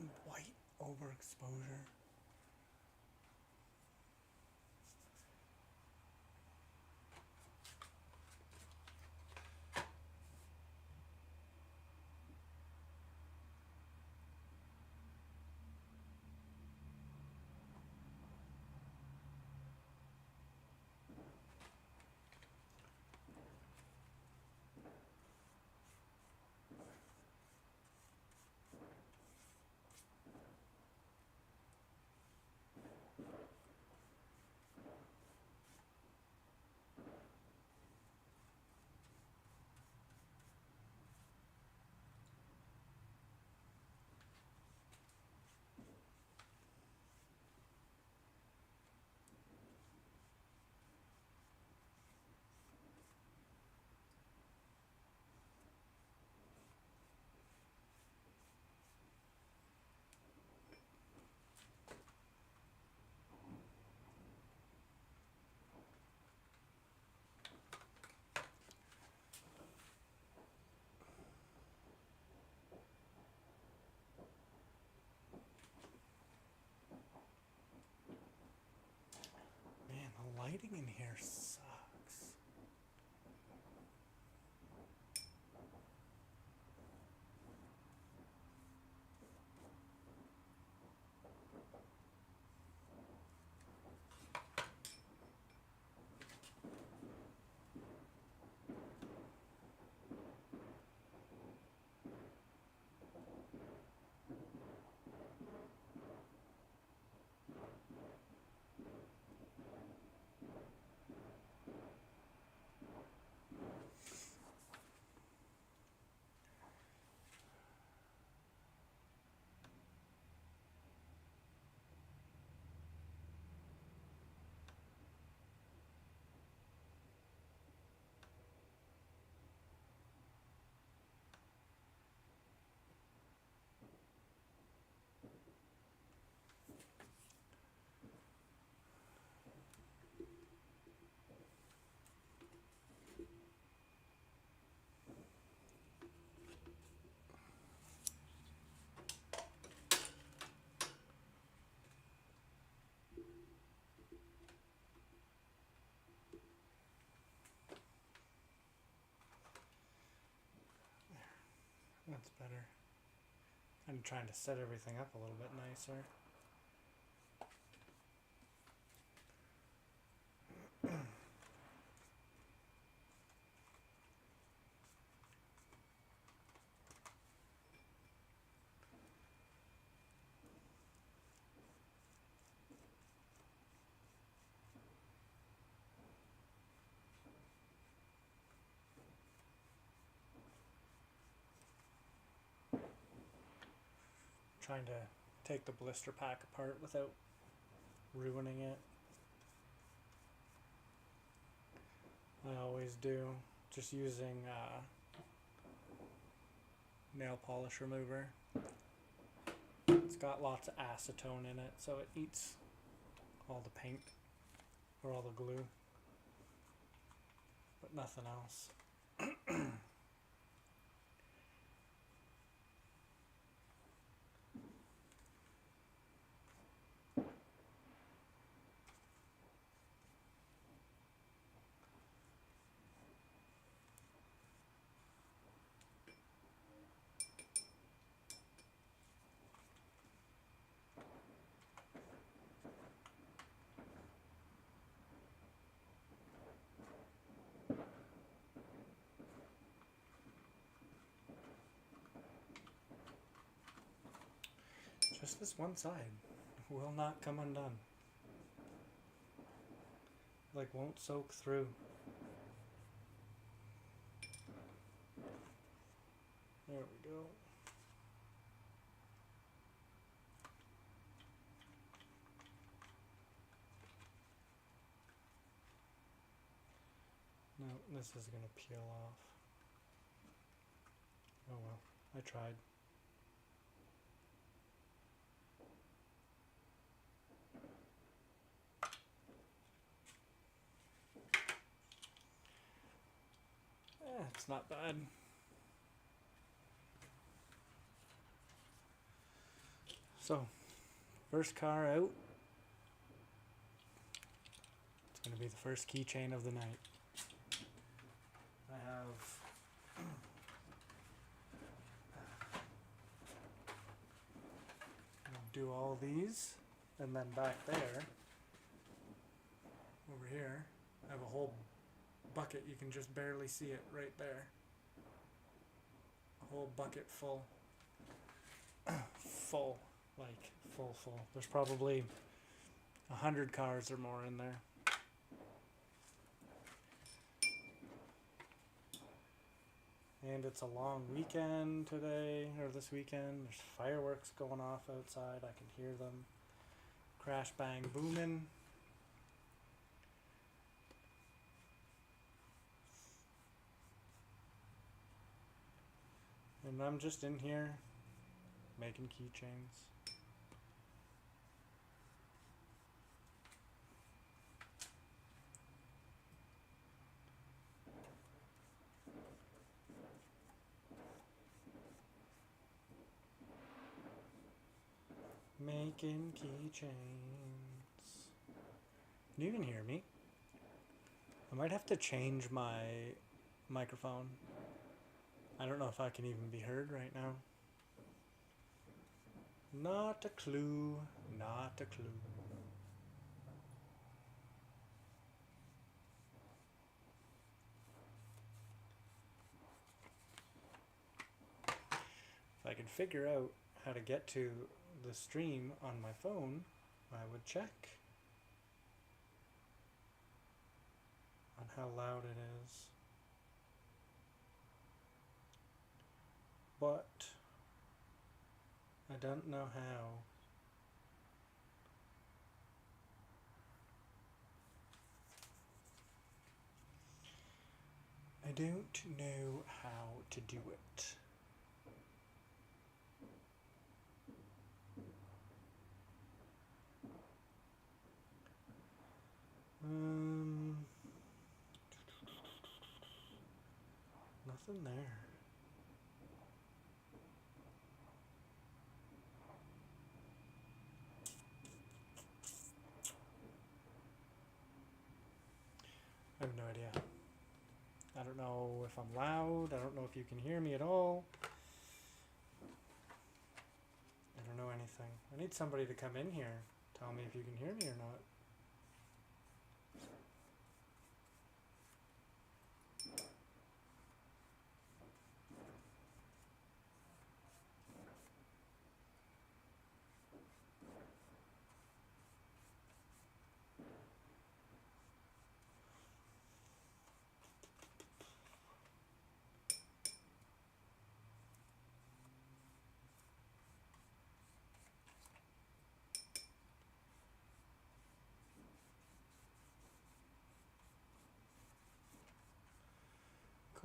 getting white overexposure. Man, the lighting in here sucks. That's better. I'm trying to set everything up a little bit nicer. Trying to take the blister pack apart without ruining it. I always do. Just using nail polish remover. It's got lots of acetone in it, so it eats all the paint or all the glue, but nothing else. Just this one side will not come undone. Like, won't soak through. There we go. No, this is gonna peel off. Oh well, I tried. It's not bad. So, first car out. It's going to be the first keychain of the night. I have I'll do all these, and then back there, over here, I have a whole bucket. You can just barely see it right there. A whole bucket full. Full. Like, full. There's probably 100 cars or more in there. And it's a long weekend today, or this weekend. There's fireworks going off outside. I can hear them. Crash bang booming. And I'm just in here making keychains. Making keychains. Can you even hear me? I might have to change my microphone. I don't know if I can even be heard right now. Not a clue. Not a clue. If I could figure out how to get to the stream on my phone, I would check on how loud it is. But I don't know how. I don't know how to do it. Nothing there. I have no idea. I don't know if I'm loud. I don't know if you can hear me at all. I don't know anything. I need somebody to come in here. Tell me if you can hear me or not.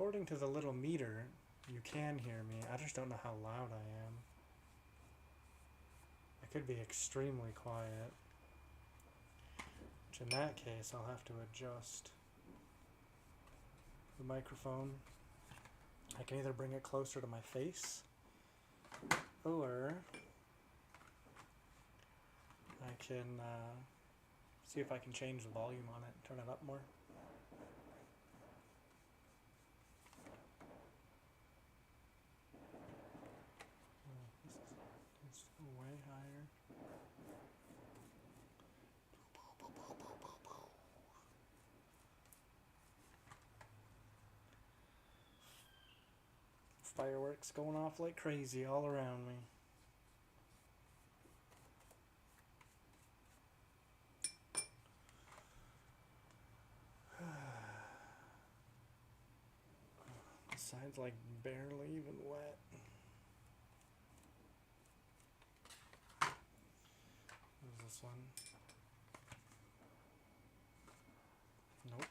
According to the little meter, you can hear me. I just don't know how loud I am. I could be extremely quiet. Which in that case, I'll have to adjust the microphone. I can either bring it closer to my face, or I can see if I can change the volume on it, turn it up more. It's way higher. Fireworks going off like crazy all around me. The side's like barely even wet. What is this one? Nope.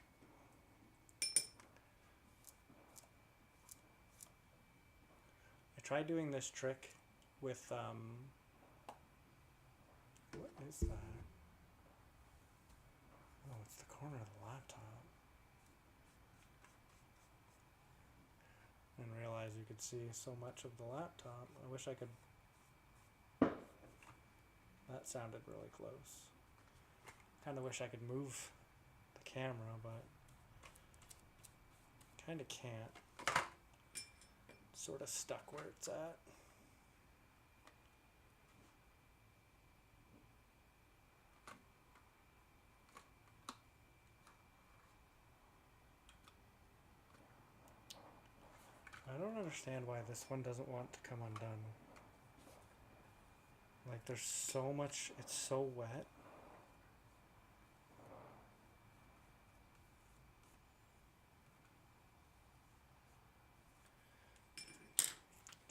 I tried doing this trick with what is that? Oh, it's the corner of the laptop. I didn't realize you could see so much of the laptop. I wish I could That sounded really close. Kind of wish I could move the camera, but kind of can't. It's sort of stuck where it's at. I don't understand why this one doesn't want to come undone. Like, there's so much, it's so wet.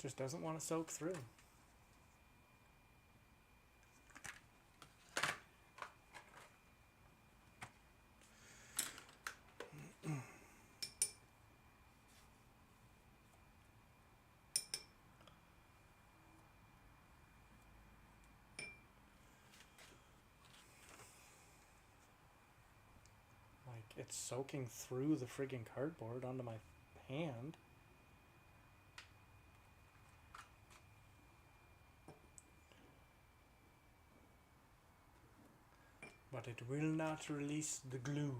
Just doesn't want to soak through. It's soaking through the friggin' cardboard onto my hand. But it will not release the glue.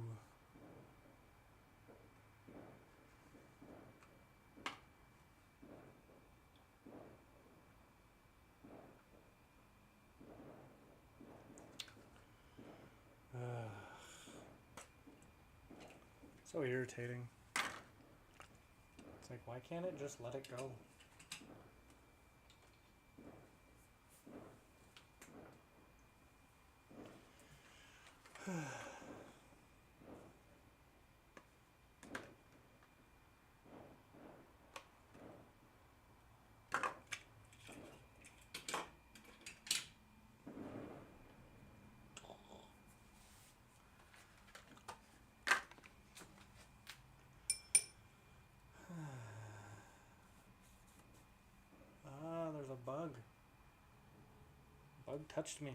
So irritating. It's like, why can't it just let it go? There's a bug. Bug touched me.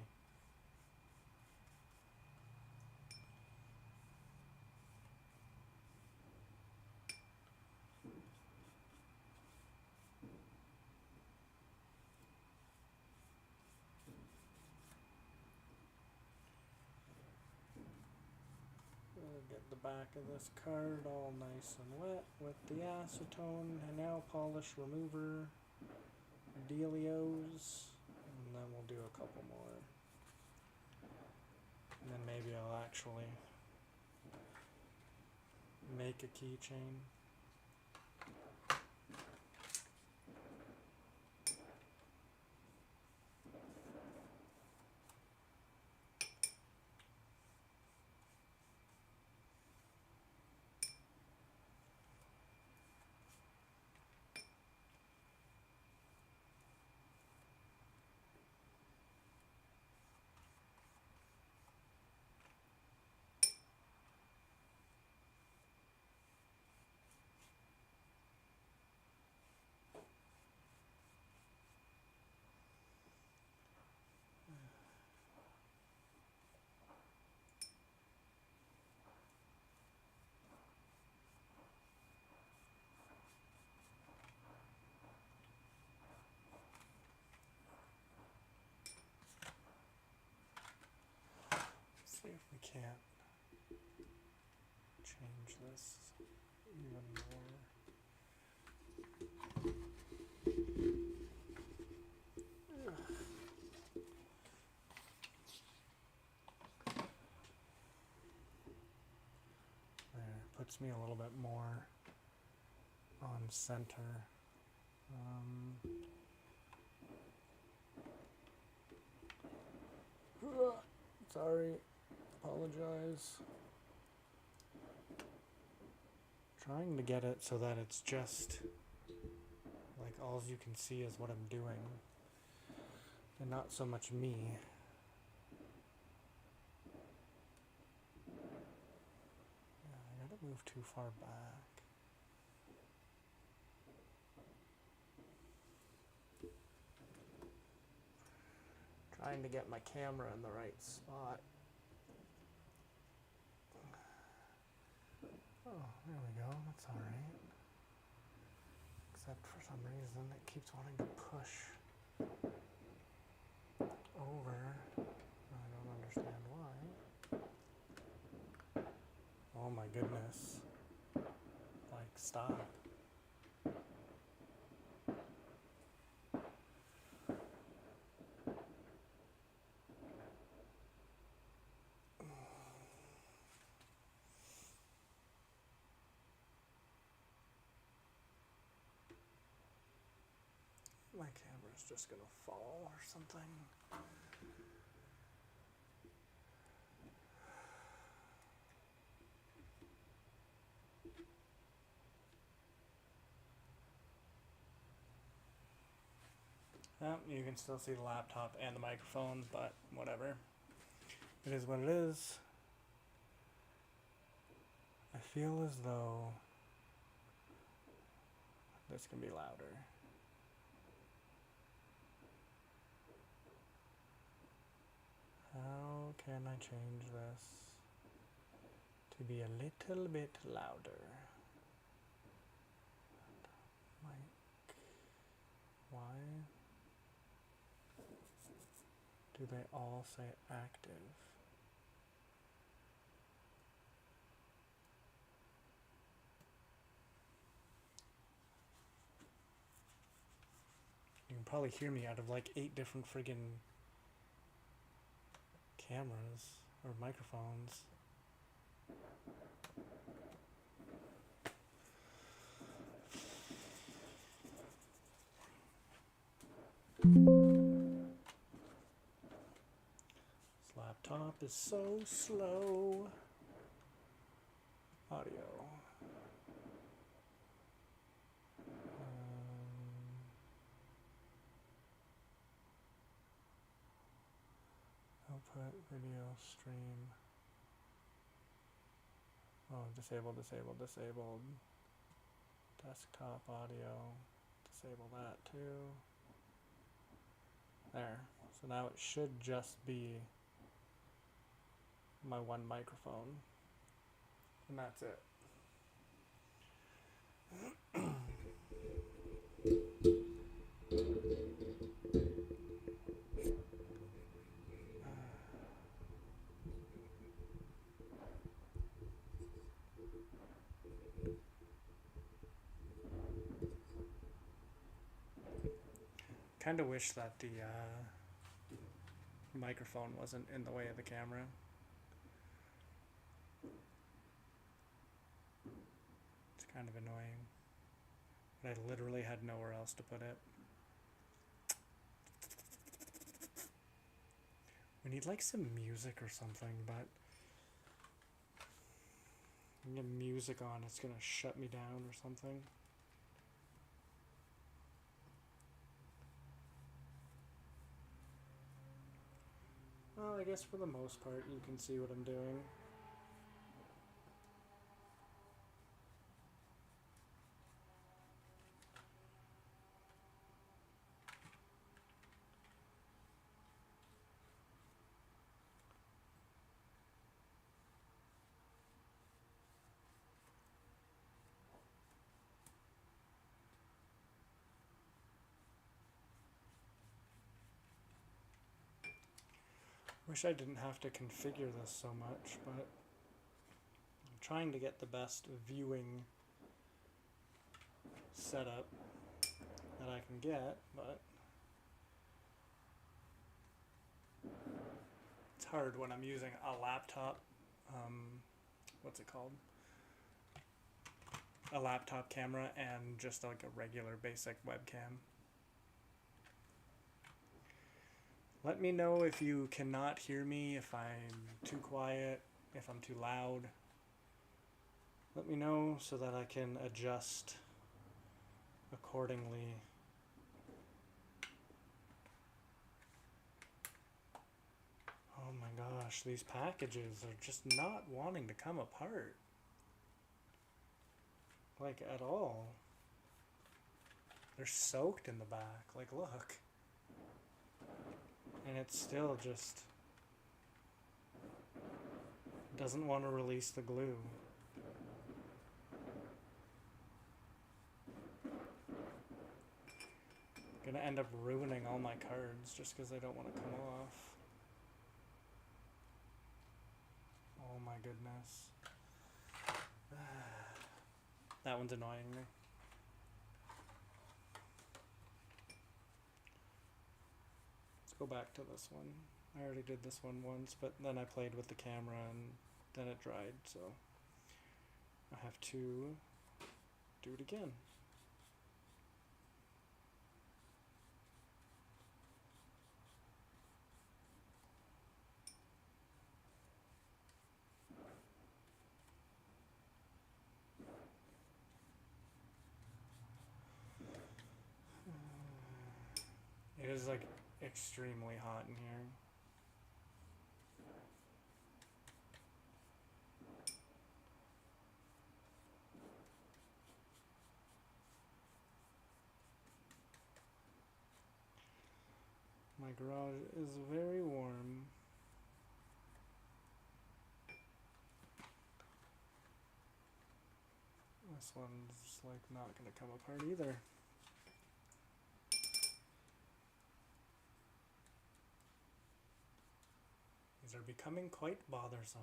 Get the back of this card all nice and wet with the acetone and nail polish remover dealios, and then we'll do a couple more, and then maybe I'll actually make a keychain. See if we can't change this even more. There, puts me a little bit more on center. Sorry, apologize. Trying to get it so that it's just like all you can see is what I'm doing and not so much me. Yeah, I gotta move too far back. Trying to get my camera in the right spot. Oh, there we go. That's alright. Except for some reason it keeps wanting to push over. goodness. Like, stop. My camera's just gonna fall or something. Well, you can still see the laptop and the microphone, but whatever. It is what it is. I feel as though this can be louder. How can I change this to be a little bit louder? Mic. Why do they all say active? You can probably hear me out of like 8 different friggin' cameras or microphones. This laptop is so slow. Audio. Output, video, stream. Oh, disabled. Desktop audio. Disable that too. There. So now it should just be my one microphone. And that's it. Kind of wish that the microphone wasn't in the way of the camera. It's kind of annoying. But I literally had nowhere else to put it. We need like some music or something, but when you get music on, it's gonna shut me down or something. Well, I guess for the most part, you can see what I'm doing. Wish I didn't have to configure this so much, but I'm trying to get the best viewing setup that I can get, but it's hard when I'm using a laptop, what's it called? A laptop camera and just like a regular basic webcam. Let me know if you cannot hear me, if I'm too quiet, if I'm too loud. Let me know so that I can adjust accordingly. Oh my gosh, these packages are just not wanting to come apart. Like, at all. They're soaked in the back. Like, look. And it still just doesn't want to release the glue. Gonna end up ruining all my cards just because they don't want to come off. Oh my goodness. That one's annoying me. Let's go back to this one. I already did this one once, but then I played with the camera and then it dried, so I have to do it again. It is like extremely hot in here. My garage is very warm. This one's like not gonna come apart either. These are becoming quite bothersome.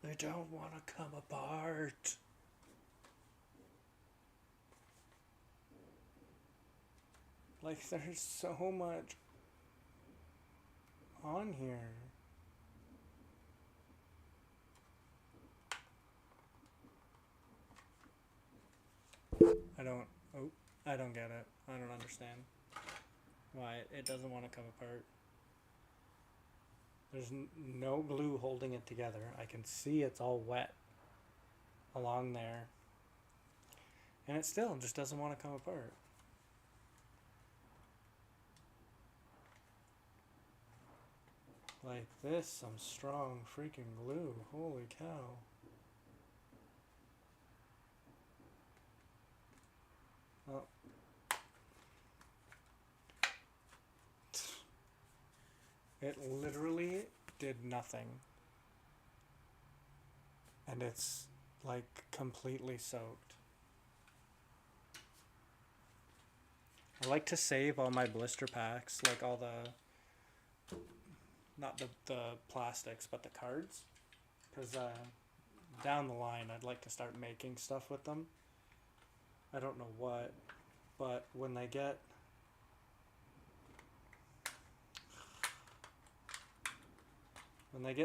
They don't want to come apart. Like, there's so much on here. I don't get it. I don't understand why it doesn't want to come apart. There's no glue holding it together. I can see it's all wet along there. And it still just doesn't want to come apart. Like this, some strong freaking glue. Holy cow. Oh. It literally did nothing. And it's like completely soaked. I like to save all my blister packs, like all the, not the plastics, but the cards. Because down the line I'd like to start making stuff with them. I don't know what, but when they get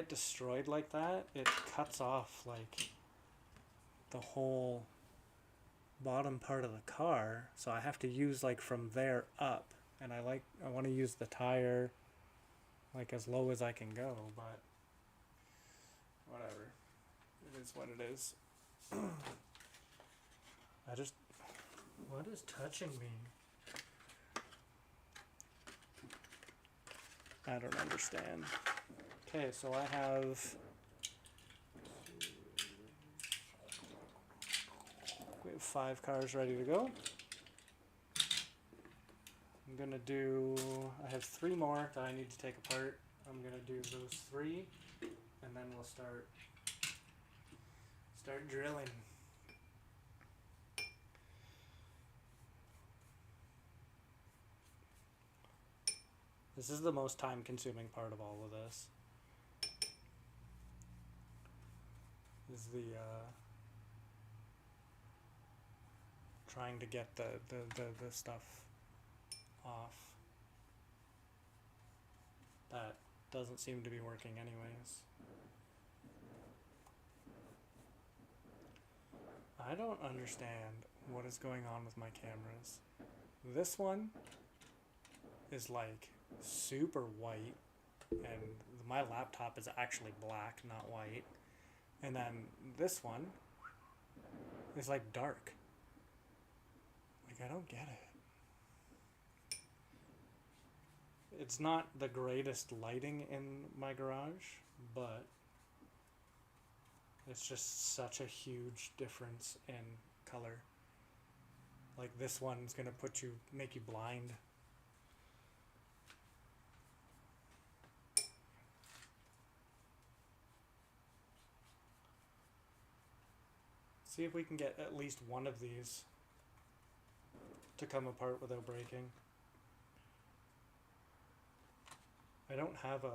destroyed like that, it cuts off like the whole bottom part of the car, so I have to use like from there up, and I want to use the tire like as low as I can go, but whatever, it is what it is. What is touching me? I don't understand. Okay, so I have we have 5 cars ready to go. I'm gonna do, I have 3 more that I need to take apart. I'm gonna do those 3, and then we'll start drilling. This is the most time-consuming part of all of this. Is the trying to get the stuff off. That doesn't seem to be working anyways. I don't understand what is going on with my cameras. This one is like super white, and my laptop is actually black, not white. And then this one is like dark. Like, I don't get it. It's not the greatest lighting in my garage, but it's just such a huge difference in color. Like, this one's gonna make you blind. See if we can get at least one of these to come apart without breaking. I don't have a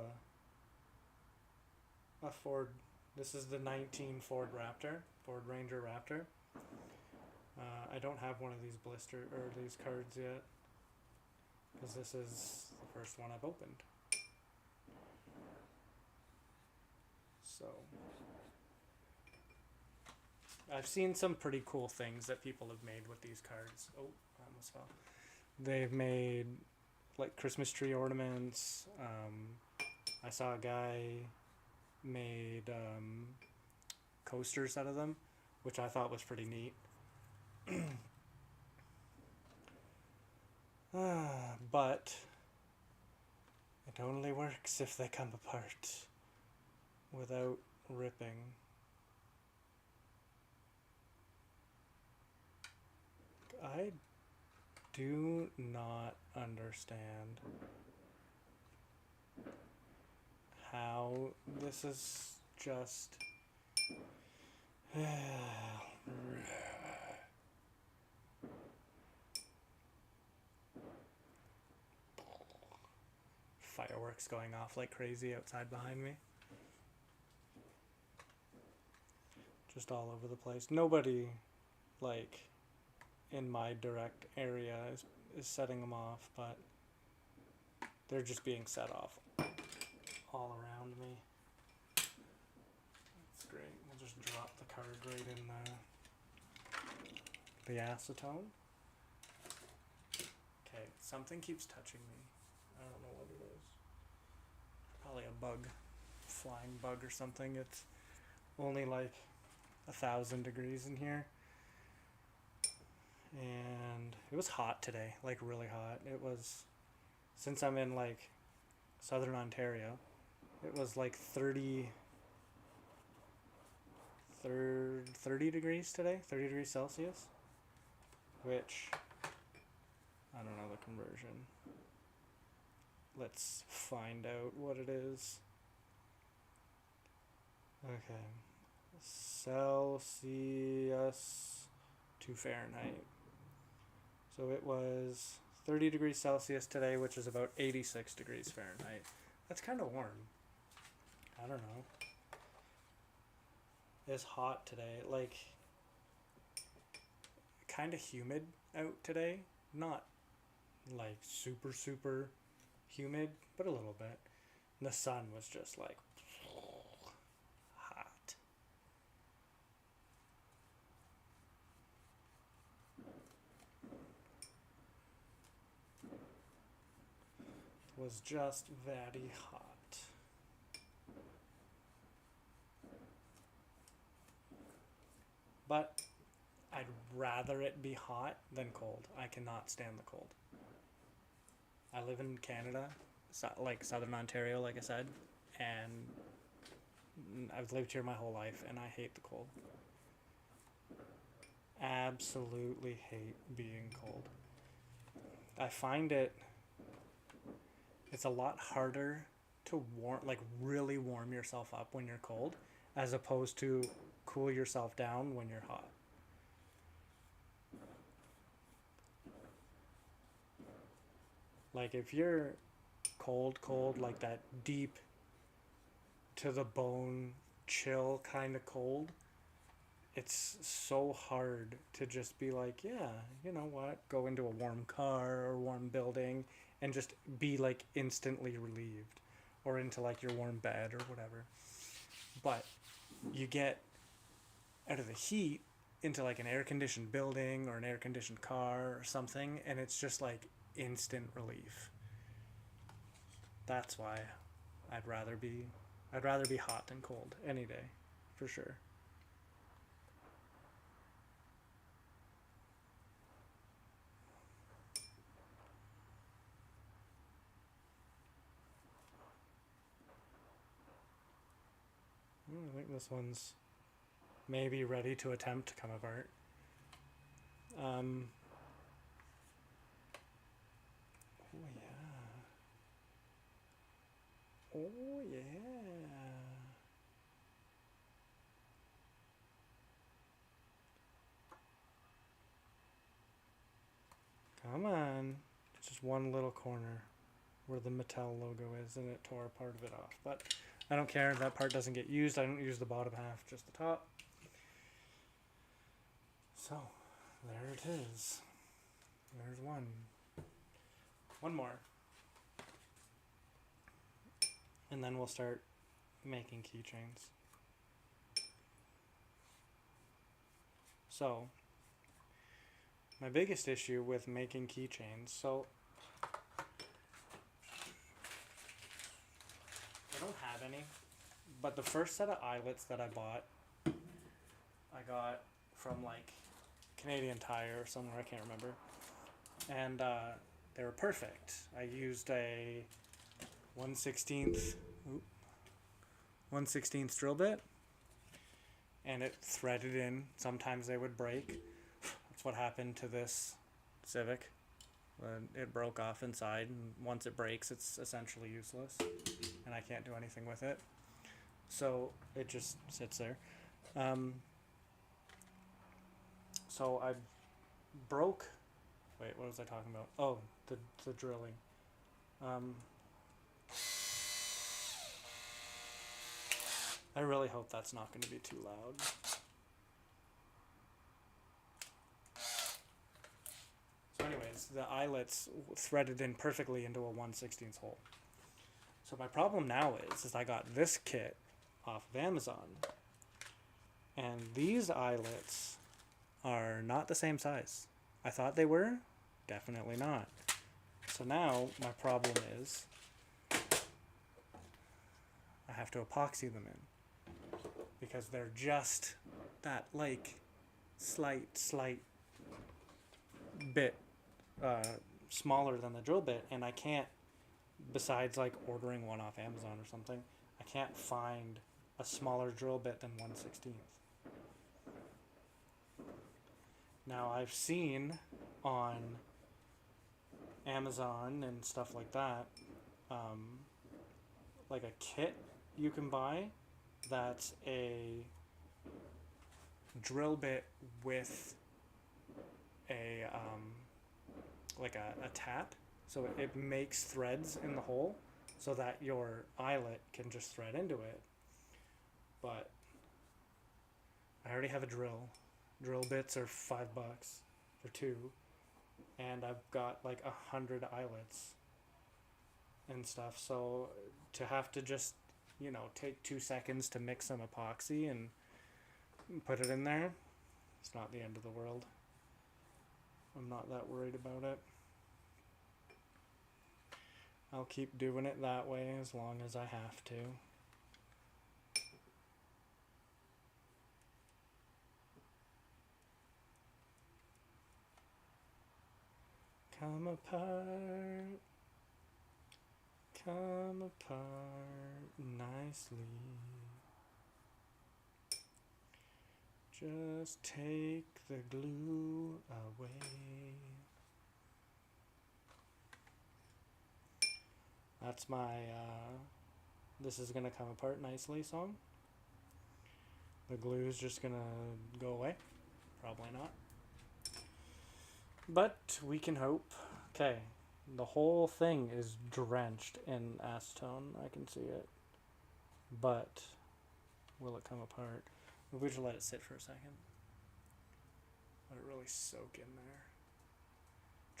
Ford. This is the 19 Ford Ranger Raptor. I don't have one of these these cards yet, because this is the first one I've opened. So I've seen some pretty cool things that people have made with these cards. Oh, I almost fell. They've made like Christmas tree ornaments. I saw a guy made coasters out of them, which I thought was pretty neat. But it only works if they come apart without ripping. I do not understand how this is just fireworks going off like crazy outside behind me. Just all over the place. Nobody, like, in my direct area is setting them off, but they're just being set off all around me. That's great. We'll just drop the card right in the acetone. Okay, something keeps touching me. I don't know what it is. Probably a bug. Flying bug or something. It's only like 1,000 degrees in here. And it was hot today, like really hot. It was, since I'm in like southern Ontario, it was like 30 degrees today, 30 degrees Celsius, which, I don't know the conversion. Let's find out what it is. Okay, Celsius to Fahrenheit. So it was 30 degrees Celsius today, which is about 86 degrees Fahrenheit. That's kind of warm. I don't know. It's hot today. Like, kind of humid out today. Not like super, super humid, but a little bit. And the sun was just like hot. It was just very hot. But I'd rather it be hot than cold. I cannot stand the cold. I live in Canada, like southern Ontario, like I said, and I've lived here my whole life, and I hate the cold. Absolutely hate being cold. I find it's a lot harder to really warm yourself up when you're cold, as opposed to cool yourself down when you're hot. Like if you're cold, like that deep to the bone chill kind of cold, it's so hard to just be like, yeah, you know what, go into a warm car or warm building and just be like instantly relieved, or into like your warm bed or whatever. But you get out of the heat into like an air conditioned building or an air conditioned car or something, and it's just like instant relief. That's why I'd rather be hot than cold any day, for sure. I think this one's maybe ready to attempt to come apart. Oh yeah. Oh yeah. Come on. It's just one little corner. where the Mattel logo is, and it tore part of it off. But I don't care. That part doesn't get used. I don't use the bottom half, just the top. So, there it is. There's one. One more. And then we'll start making keychains. So, my biggest issue with making keychains, so I don't have any, but the first set of eyelets that I bought, I got from like Canadian Tire or somewhere, I can't remember, and they were perfect. I used a 1/16 drill bit, and it threaded in. Sometimes they would break. That's what happened to this Civic. It broke off inside, and once it breaks, it's essentially useless, and I can't do anything with it. So it just sits there. So I broke. Wait, what was I talking about? Oh, the drilling. I really hope that's not going to be too loud. So anyways, the eyelets threaded in perfectly into a 1/16 hole. So my problem now is I got this kit off of Amazon, and these eyelets are not the same size. I thought they were, definitely not. So now my problem is I have to epoxy them in, because they're just that like slight bit smaller than the drill bit, and I can't, besides like ordering one off Amazon or something, I can't find a smaller drill bit than 1/16. Now I've seen on Amazon and stuff like that, like a kit you can buy that's a drill bit with a like a tap, so it makes threads in the hole so that your eyelet can just thread into it. But I already have a drill. Drill bits are $5 for 2, and I've got like 100 eyelets and stuff, so to have to just, you know, take 2 seconds to mix some epoxy and put it in there, it's not the end of the world. I'm not that worried about it. I'll keep doing it that way as long as I have to. Come apart nicely. Just take the glue away. That's my this is gonna come apart nicely song. The glue is just gonna go away. Probably not. But we can hope. Okay, the whole thing is drenched in acetone. I can see it. But will it come apart? Maybe we should let it sit for a second. Let it really soak in there.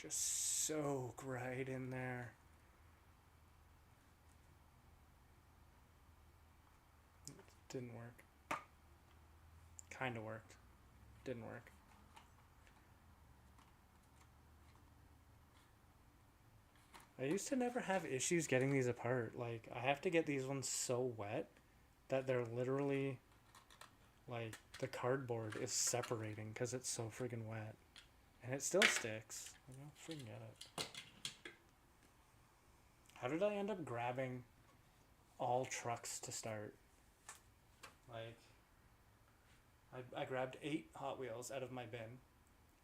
Just soak right in there. It didn't work. Kinda worked. Didn't work. I used to never have issues getting these apart. Like, I have to get these ones so wet that they're literally, like, the cardboard is separating because it's so friggin' wet. And it still sticks. I don't friggin' get it. How did I end up grabbing all trucks to start? Like, I grabbed 8 Hot Wheels out of my bin,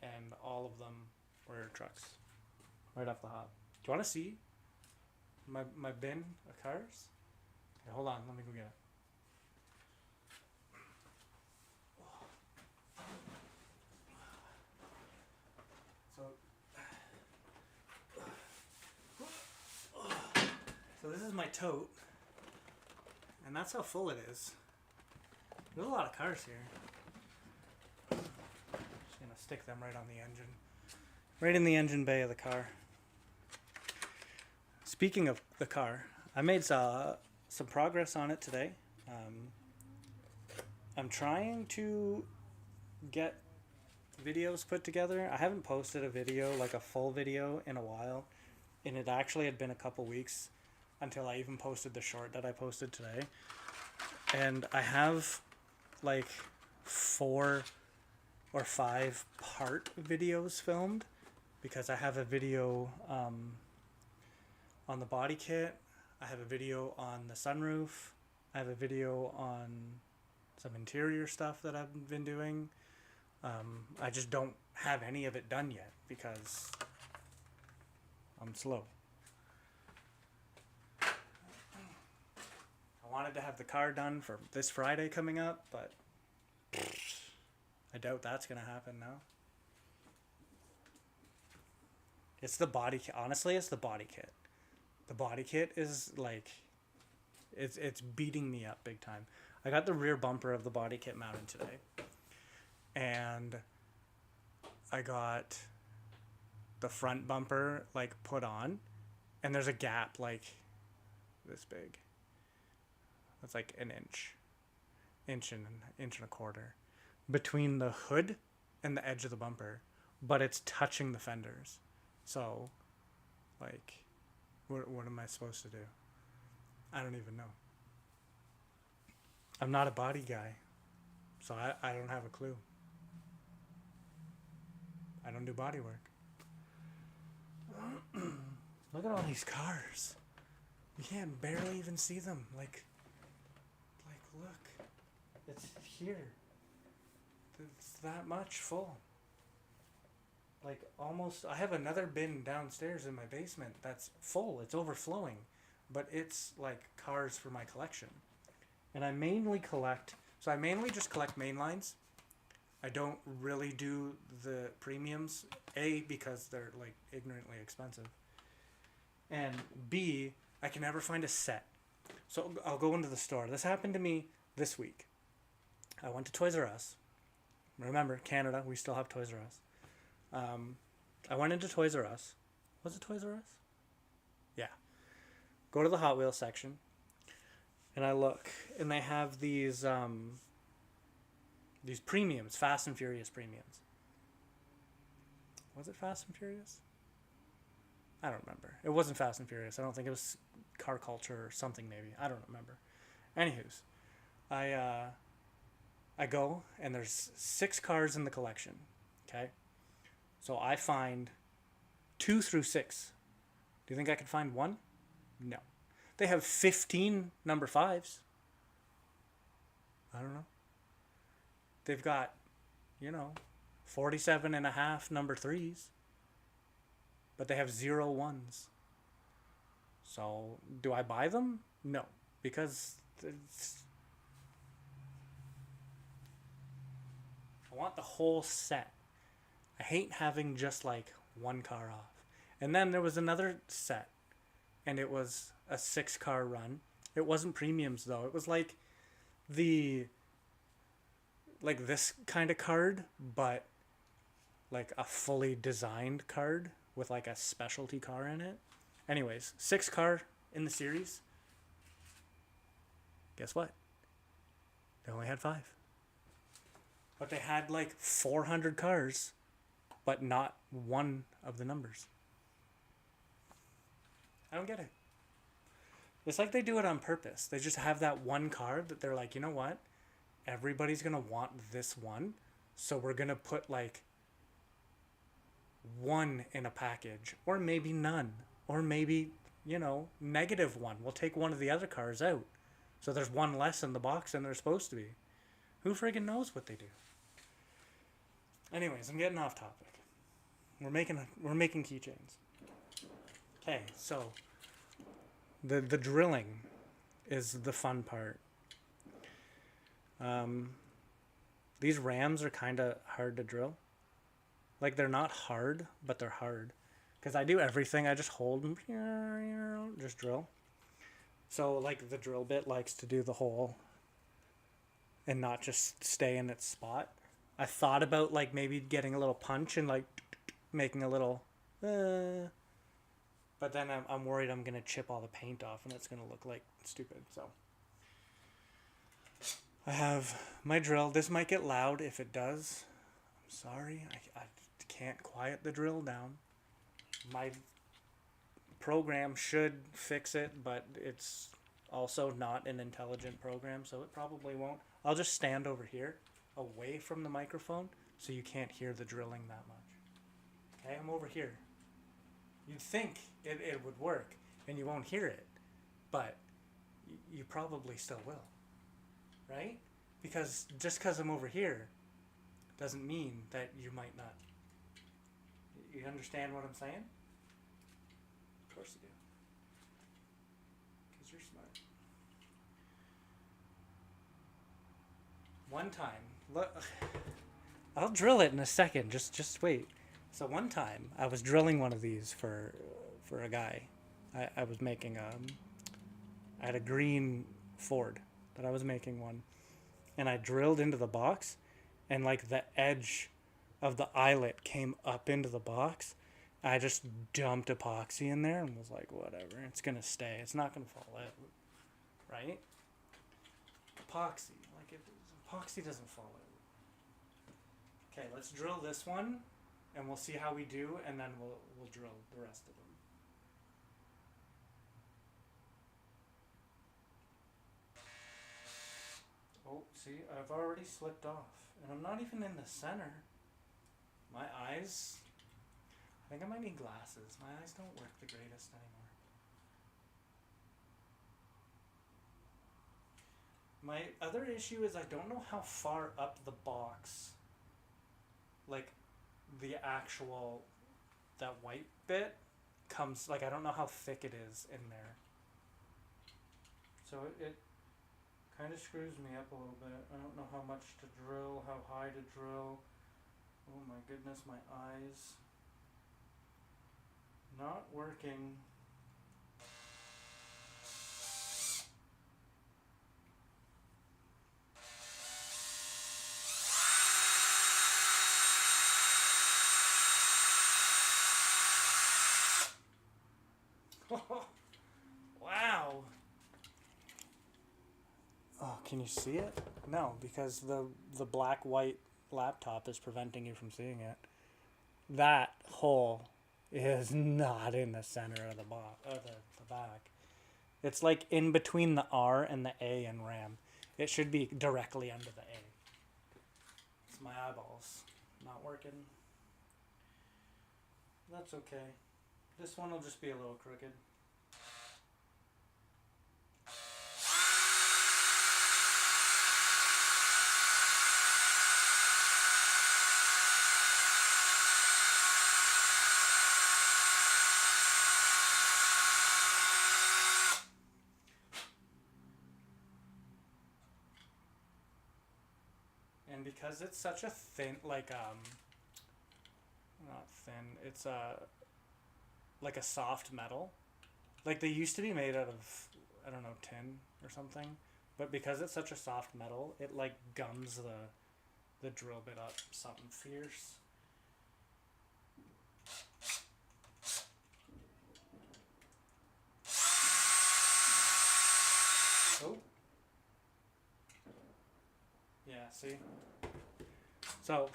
and all of them were trucks. Right off the hop. Do you want to see my bin of cars? Okay, hold on, let me go get it. So So this is my tote, and that's how full it is. There's a lot of cars here. Just gonna stick them right on the engine. Right in the engine bay of the car. Speaking of the car, I made some progress on it today. I'm trying to get videos put together. I haven't posted a video, like a full video, in a while. And it actually had been a couple weeks until I even posted the short that I posted today. And I have like 4 or 5 part videos filmed because I have a video on the body kit. I have a video on the sunroof. I have a video on some interior stuff that I've been doing. I just don't have any of it done yet because I'm slow. I wanted to have the car done for this Friday coming up, but I doubt that's going to happen now. It's the body kit. Honestly, it's the body kit. The body kit is like, it's beating me up big time. I got the rear bumper of the body kit mounted today. And I got the front bumper like put on, and there's a gap like this big. That's like an inch and a quarter between the hood and the edge of the bumper, but it's touching the fenders. So, like, what am I supposed to do? I don't even know. I'm not a body guy, so I don't have a clue. I don't do body work. Look at all these cars. You can't barely even see them. Like look. It's here. It's that much full. Like almost, I have another bin downstairs in my basement that's full. It's overflowing. But it's like cars for my collection. And I mainly just collect mainlines. I don't really do the premiums. A, because they're like ignorantly expensive. And B, I can never find a set. So I'll go into the store. This happened to me this week. I went to Toys R Us. Remember, Canada, we still have Toys R Us. I went into Toys R Us. Was it Toys R Us? Yeah. Go to the Hot Wheels section. And I look, and they have these premiums, Fast and Furious premiums. Was it Fast and Furious? I don't remember. It wasn't Fast and Furious. I don't think it was Car Culture or something maybe. I don't remember. Anywho's, I go, and there's 6 cars in the collection. Okay? So I find 2 through 6. Do you think I could find 1? No. They have 15 number 5s. I don't know. They've got, 47 and a half number 3s. But they have 0 1s. So, do I buy them? No. Because I want the whole set. I hate having just like one car off. And then there was another set. And it was a 6-car run. It wasn't premiums though. It was like this kind of card, but like a fully designed card with like a specialty car in it. Anyways, 6-car in the series. Guess what? They only had 5. But they had like 400 cars, but not one of the numbers. I don't get it. It's like they do it on purpose. They just have that one car that they're like, you know what? Everybody's going to want this one. So we're going to put like 1 in a package. Or maybe none. Or maybe, -1. We'll take one of the other cars out. So there's 1 less in the box than there's supposed to be. Who friggin' knows what they do? Anyways, I'm getting off topic. We're making keychains. Okay, so the drilling is the fun part. These rams are kind of hard to drill. Like, they're not hard, but they're hard. Because I do everything. I just hold and just drill. So like the drill bit likes to do the hole and not just stay in its spot. I thought about like maybe getting a little punch and like making a little, but then I'm worried I'm gonna chip all the paint off and it's gonna look like stupid. So I have my drill. This might get loud. If it does, I'm sorry. I can't quiet the drill down. My program should fix it, but it's also not an intelligent program, so it probably won't. I'll just stand over here away from the microphone so you can't hear the drilling that much. Okay, I'm over here. You'd think it would work and you won't hear it, but you probably still will, right? Because just because I'm over here doesn't mean that you might not. You understand what I'm saying? Of course you do. Because you're smart. One time, look, I'll drill it in a second. Just wait. So one time, I was drilling one of these for a guy. I was making I had a green Ford that I was making one, and I drilled into the box, and like the edge of the eyelet came up into the box. I just dumped epoxy in there and was like, whatever, it's gonna stay. It's not gonna fall out, right? Epoxy, epoxy doesn't fall out. Okay, let's drill this one, and we'll see how we do, and then we'll drill the rest of them. Oh, see, I've already slipped off, and I'm not even in the center. My eyes, I think I might need glasses. My eyes don't work the greatest anymore. My other issue is I don't know how far up the box, like the actual, that white bit comes, like I don't know how thick it is in there. So it kind of screws me up a little bit. I don't know how much to drill, how high to drill. Oh my goodness, my eyes. Not working. Wow. Oh, can you see it? No, because the black white laptop is preventing you from seeing it. That hole is not in the center of the back. It's like in between the R and the A in RAM. It should be directly under the A. It's my eyeballs not working. That's okay. This one will just be a little crooked. And because it's such a thin, like not thin, it's like a soft metal. Like they used to be made out of, I don't know, tin or something, but because it's such a soft metal, it like gums the drill bit up something fierce. Oh. Yeah, see? So,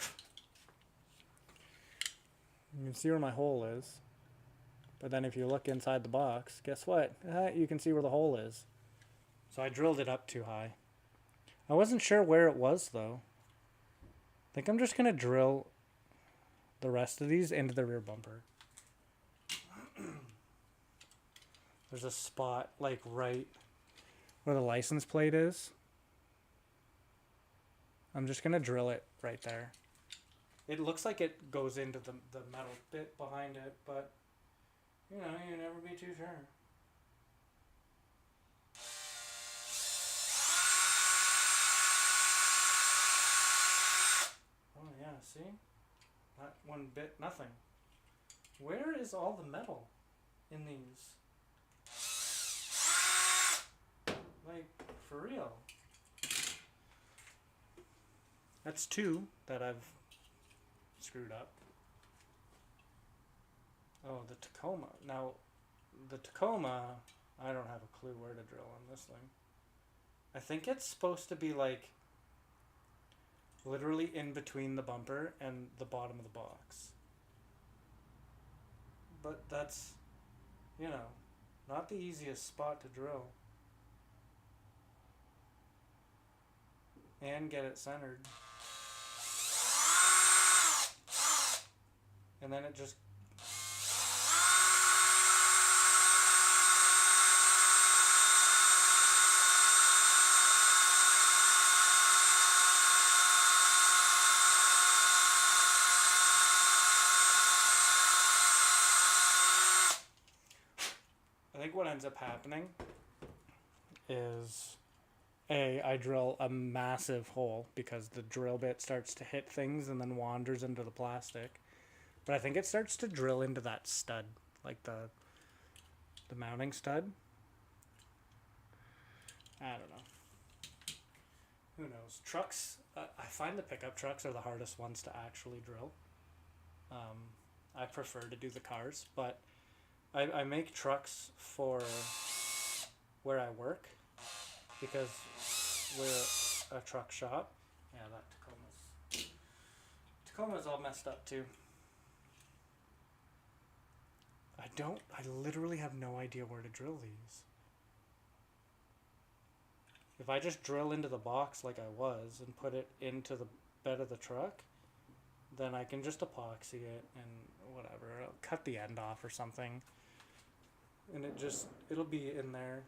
you can see where my hole is. But then if you look inside the box, guess what? You can see where the hole is. So I drilled it up too high. I wasn't sure where it was, though. I think I'm just going to drill the rest of these into the rear bumper. There's a spot, like, right where the license plate is. I'm just going to drill it right there. It looks like it goes into the metal bit behind it, but, you know, you never be too sure. Oh, yeah, see? Not one bit, nothing. Where is all the metal in these? Like, for real. That's 2 that I've screwed up. Oh, the Tacoma. Now, the Tacoma, I don't have a clue where to drill on this thing. I think it's supposed to be like literally in between the bumper and the bottom of the box. But that's, you know, not the easiest spot to drill. And get it centered. And then it just... I think what ends up happening is... I drill a massive hole because the drill bit starts to hit things and then wanders into the plastic. But I think it starts to drill into that stud, like the mounting stud. I don't know. Who knows? Trucks, I find the pickup trucks are the hardest ones to actually drill. I prefer to do the cars, but I make trucks for where I work because we're a truck shop. Yeah, that Tacoma's all messed up too. I literally have no idea where to drill these. If I just drill into the box like I was and put it into the bed of the truck, then I can just epoxy it and whatever. I'll cut the end off or something. And it'll be in there.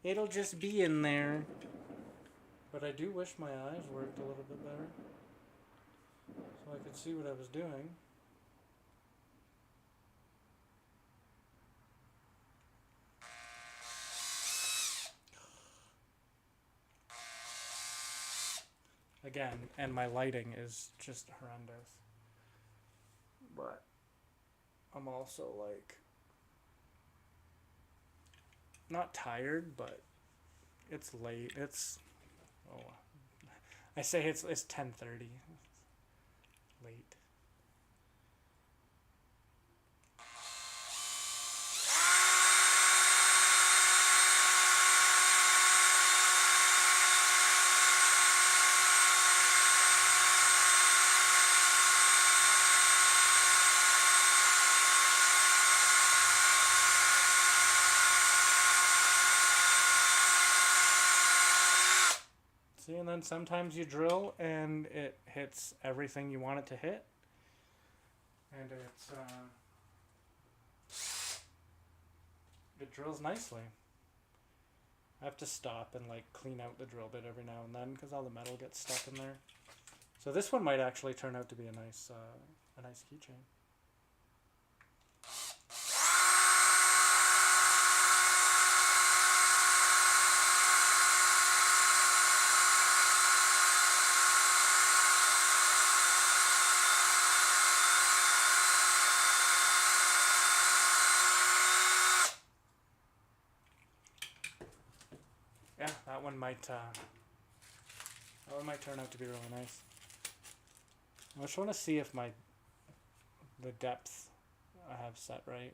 It'll just be in there. But I do wish my eyes worked a little bit better. So I could see what I was doing. Again, and my lighting is just horrendous. But I'm also like not tired, but it's late. I say it's 10:30. Late. See, and then sometimes you drill and it hits everything you want it to hit. And it drills nicely. I have to stop and like clean out the drill bit every now and then because all the metal gets stuck in there. So this one might actually turn out to be a nice keychain. Yeah, that one might turn out to be really nice. I just want to see if the depth I have set right.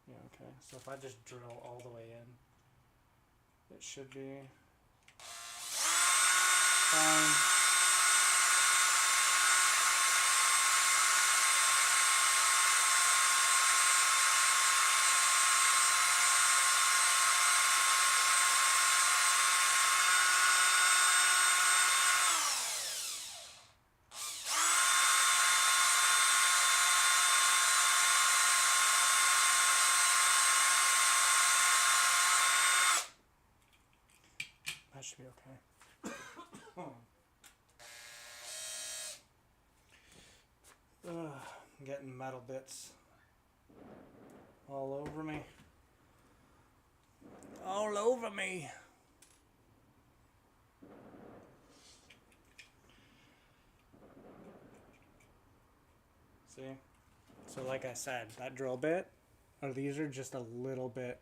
Yeah, okay. So if I just drill all the way in, it should be fine. That should be okay. I'm getting metal bits all over me. All over me. See? So like I said, that drill bit or these are just a little bit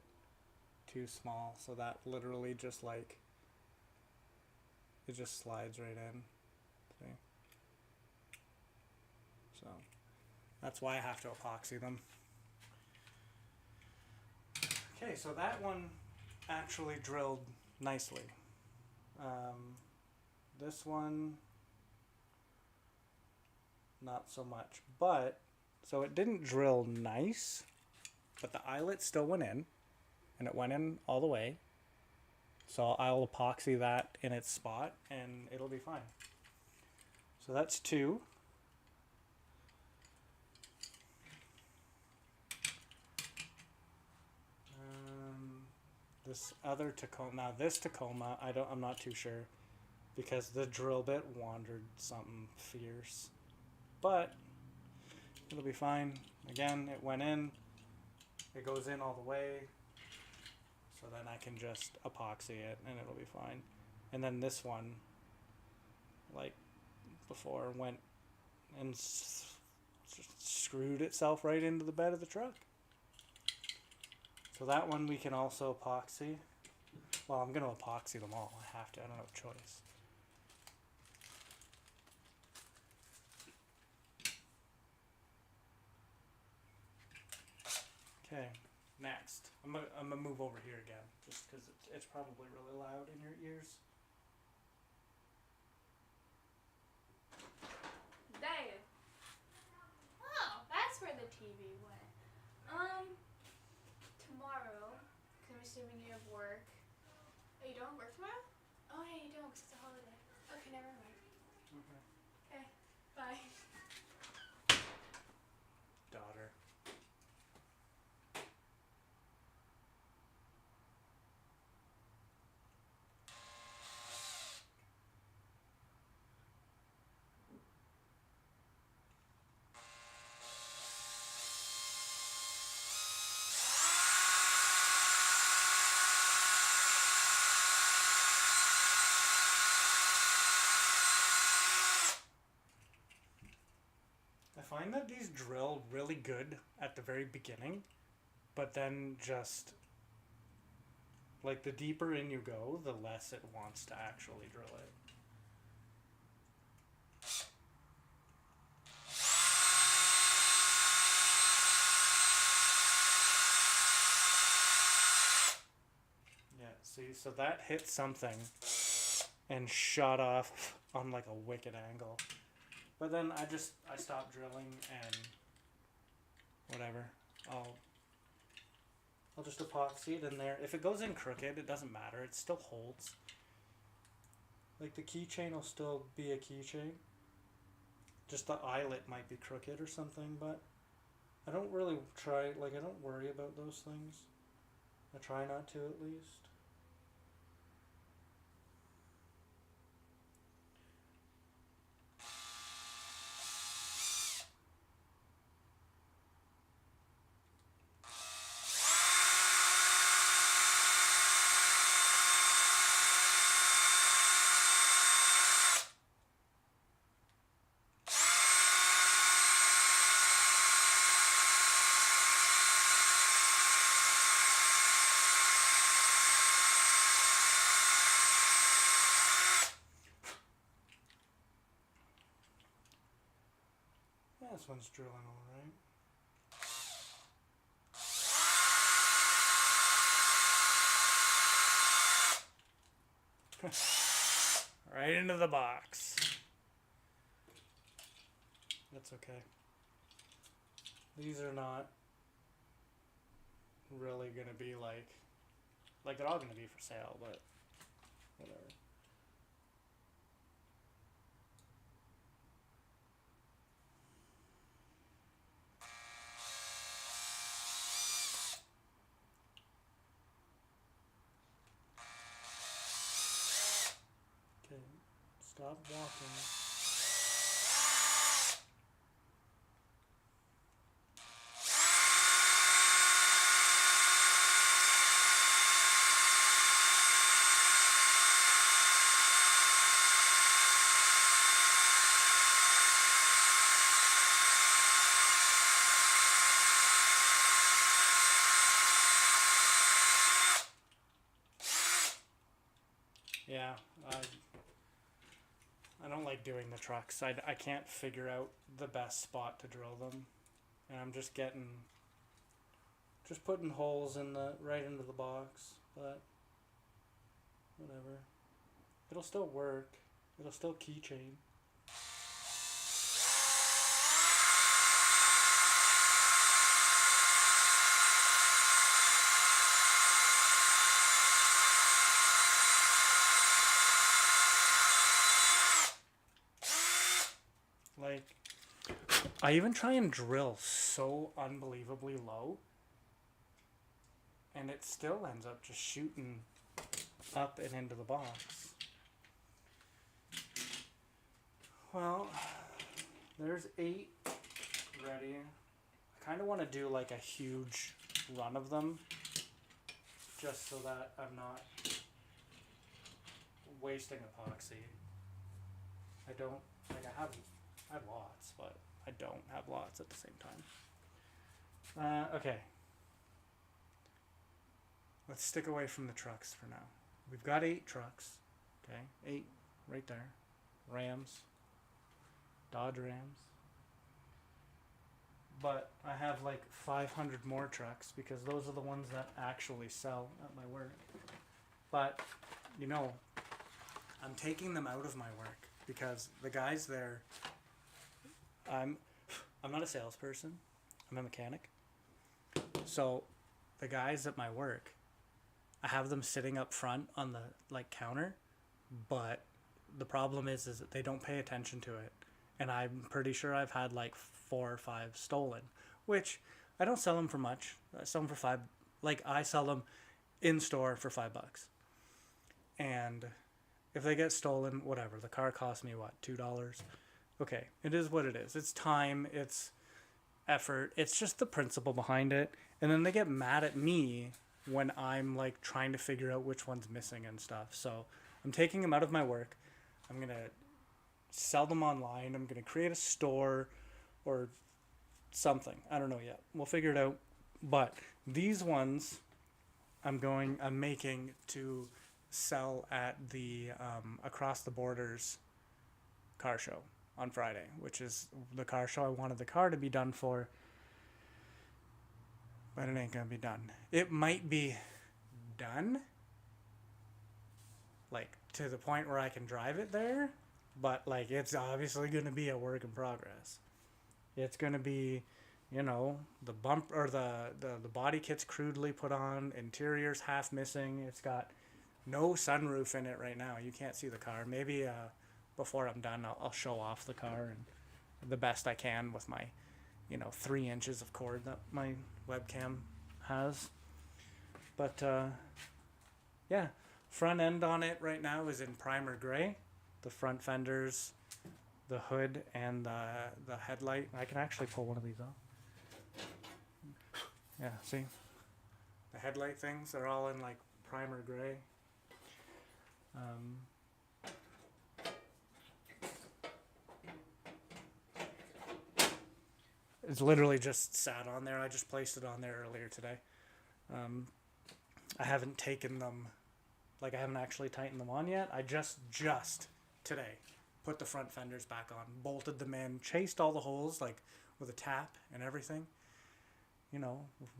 too small, so that literally just like it just slides right in. See? So that's why I have to epoxy them. Okay, so that one actually drilled nicely. This one, not so much. But, so it didn't drill nice, but the eyelet still went in, and it went in all the way. So I'll epoxy that in its spot, and it'll be fine. So that's two. This other Tacoma, now this Tacoma, I'm not too sure, because the drill bit wandered something fierce, but it'll be fine. Again, it went in, it goes in all the way, so then I can just epoxy it and it'll be fine. And then this one, like before, went and screwed itself right into the bed of the truck. So that one we can also epoxy. Well, I'm going to epoxy them all. I have to. I don't have a choice. Okay, next. I'm gonna move over here again, just because it's probably really loud in your ears. Dave. Oh, that's where the TV went. Tomorrow, because I'm assuming you have work. Oh, you don't work tomorrow? Oh, yeah, you don't, because it's a holiday. Okay, never mind. Okay. Okay, bye. Daughter. I find that these drill really good at the very beginning, but then just like the deeper in you go, the less it wants to actually drill it. Yeah, see, so that hit something and shot off on like a wicked angle. But then I stopped drilling and whatever. I'll just epoxy it in there. If it goes in crooked, it doesn't matter. It still holds. Like the keychain will still be a keychain. Just the eyelet might be crooked or something, but I don't really I don't worry about those things. I try not to, at least. Yeah, this one's drilling alright. Right into the box. That's okay. These are not really gonna be like they're all gonna be for sale, but whatever. Okay, stop walking. like doing the trucks. I can't figure out the best spot to drill them. And I'm just putting holes in right into the box, but whatever. It'll still work. It'll still keychain. Like, I even try and drill so unbelievably low, and it still ends up just shooting up and into the box. Well, there's 8 ready. I kind of want to do like a huge run of them, just so that I'm not wasting epoxy. I don't, like I have lots, but I don't have lots at the same time. Okay. Let's stick away from the trucks for now. We've got 8 trucks. Okay, 8 right there. Rams. Dodge Rams. But I have like 500 more trucks because those are the ones that actually sell at my work. But, you know, I'm taking them out of my work because the guys there, I'm not a salesperson. I'm a mechanic. So the guys at my work, I have them sitting up front on the like counter, but the problem is that they don't pay attention to it. And I'm pretty sure I've had like 4 or 5 stolen, which I don't sell them for much. I sell them for 5. Like I sell them in store for $5. And if they get stolen, whatever. The car cost me what, $2? Okay, it is what it is. It's time, it's effort, it's just the principle behind it. And then they get mad at me when I'm like trying to figure out which one's missing and stuff. So I'm taking them out of my work. I'm gonna sell them online. I'm gonna create a store or something. I don't know yet. We'll figure it out. But these ones I'm making to sell at the Across the Borders car show on Friday, which is the car show I wanted the car to be done for, but it ain't gonna be done. It might be done, like to the point where I can drive it there, but like it's obviously gonna be a work in progress. It's gonna be, you know, the bump or the body kit's crudely put on, interior's half missing. It's got no sunroof in it right now. You can't see the car. Maybe before I'm done, I'll show off the car and the best I can with my, 3 inches of cord that my webcam has. But yeah, front end on it right now is in primer gray. The front fenders, the hood, and the headlight. I can actually pull one of these off. Yeah, see? The headlight things are all in like primer gray. It's literally just sat on there. I just placed it on there earlier today. I haven't taken them, like I haven't actually tightened them on yet. I just today put the front fenders back on, bolted them in, chased all the holes like with a tap and everything.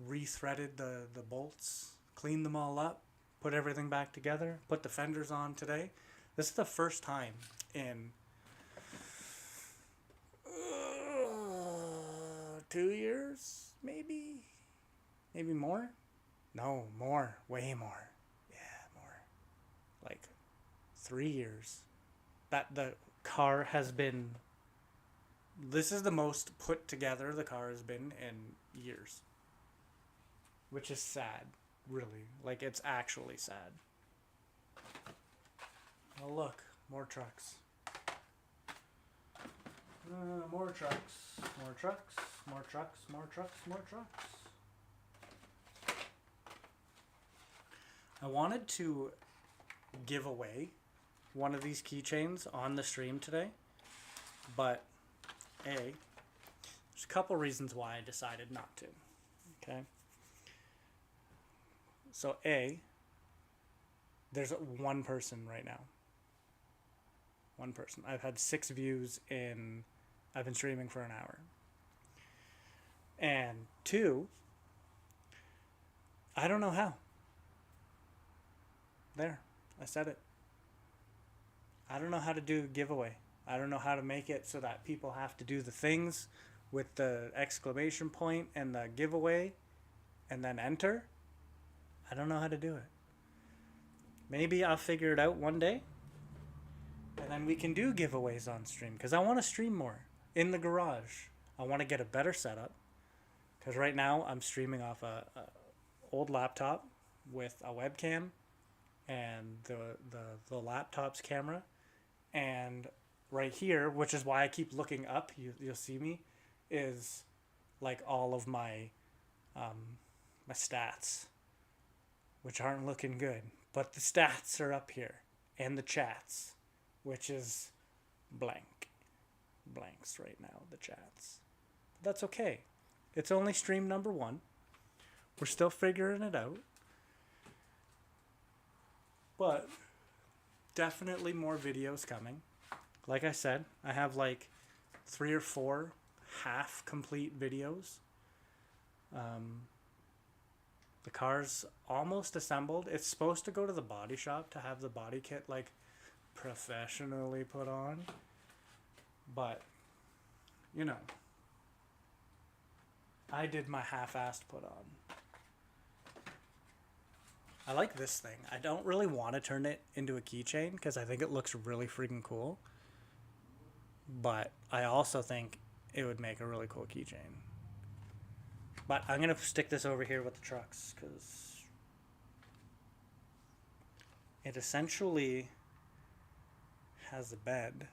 Rethreaded the bolts, cleaned them all up, put everything back together, put the fenders on today. This is the first time in 2 years, maybe more. No, more, way more. Yeah, more. Like 3 years that the car has been. This is the most put together the car has been in years, which is sad. Really, like it's actually sad. Oh look, more trucks. More trucks. More trucks. More trucks. More trucks. More trucks. I wanted to give away one of these keychains on the stream today, but there's a couple reasons why I decided not to. Okay. So there's one person right now One person. I've had 6 views in... I've been streaming for an hour. And 2, I don't know how. There. I said it. I don't know how to do a giveaway. I don't know how to make it so that people have to do the things with the exclamation point and the giveaway and then enter. I don't know how to do it. Maybe I'll figure it out one day. And then we can do giveaways on stream. Because I want to stream more in the garage. I want to get a better setup. Because right now I'm streaming off a old laptop with a webcam and the laptop's camera. And right here, which is why I keep looking up, you'll see me, is like all of my my stats, which aren't looking good. But the stats are up here. And the chats, which is blank. Blanks right now, the chats. But that's okay. It's only stream number 1. We're still figuring it out. But definitely more videos coming. Like I said, I have like 3 or 4 half complete videos. The car's almost assembled. It's supposed to go to the body shop to have the body kit like professionally put on. But, you know, I did my half-assed put on. I like this thing. I don't really want to turn it into a keychain because I think it looks really freaking cool. But I also think it would make a really cool keychain. But I'm going to stick this over here with the trucks because it essentially has a bed.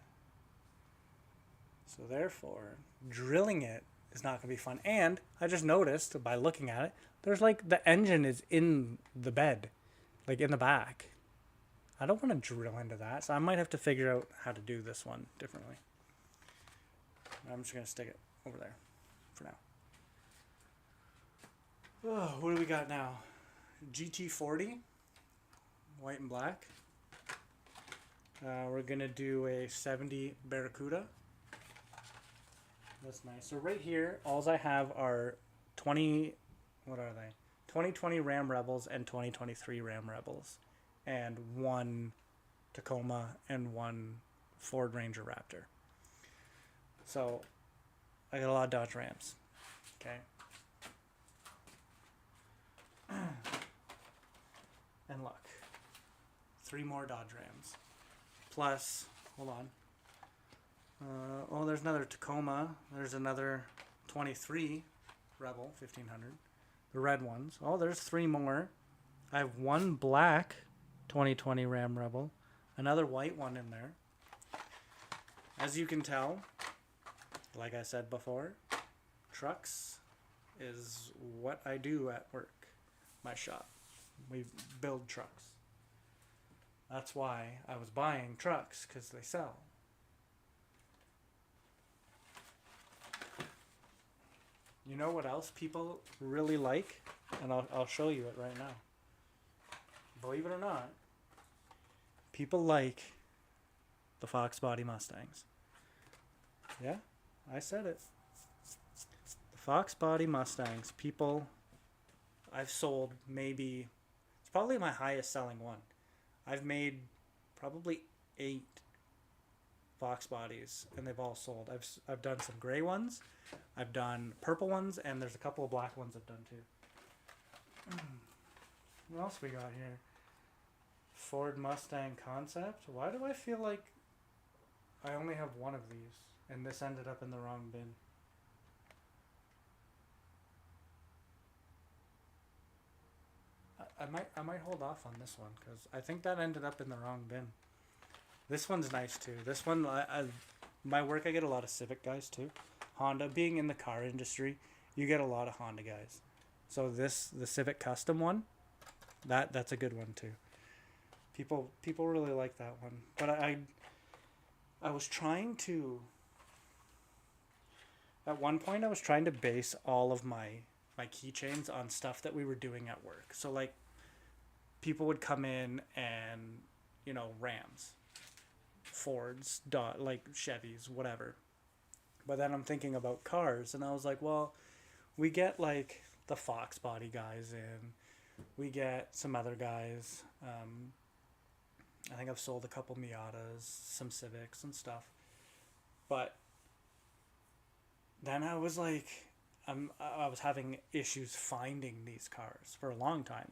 So therefore, drilling it is not going to be fun. And I just noticed by looking at it, there's like the engine is in the bed, like in the back. I don't want to drill into that, so I might have to figure out how to do this one differently. I'm just going to stick it over there for now. Oh, what do we got now? GT40, white and black. We're going to do a 70 Barracuda. That's nice. So right here, all I have are 20, what are they? 2020 Ram Rebels and 2023 Ram Rebels. And 1 Tacoma and 1 Ford Ranger Raptor. So, I got a lot of Dodge Rams. Okay. And look. 3 more Dodge Rams. Plus, hold on. Oh, there's another Tacoma. There's another 23 Rebel 1500. The red ones. Oh, there's 3 more. I have 1 black 2020 Ram Rebel. Another white one in there. As you can tell, like I said before, trucks is what I do at work. My shop. We build trucks. That's why I was buying trucks, because they sell. You know what else people really like? And I'll show you it right now. Believe it or not, people like the Fox Body Mustangs. Yeah, I said it. The Fox Body Mustangs, people, I've sold maybe, it's probably my highest selling one. I've made probably 8 Fox Bodies, and they've all sold. I've done some gray ones, I've done purple ones, and there's a couple of black ones I've done too. What else we got here? Ford Mustang Concept. Why do I feel like I only have one of these, and this ended up in the wrong bin? I might hold off on this one because I think that ended up in the wrong bin. This one's nice too. This one, my work, I get a lot of Civic guys too. Honda, being in the car industry, you get a lot of Honda guys. So the Civic Custom one, that's a good one too. People really like that one. But I was trying to, at one point I was trying to base all of my keychains on stuff that we were doing at work. So like people would come in and, Rams. Fords, like Chevys, whatever. But then I'm thinking about cars, and I was like, well, we get like the Fox body guys in, we get some other guys. I think I've sold a couple Miatas, some Civics and stuff. But then I was like, I was having issues finding these cars for a long time,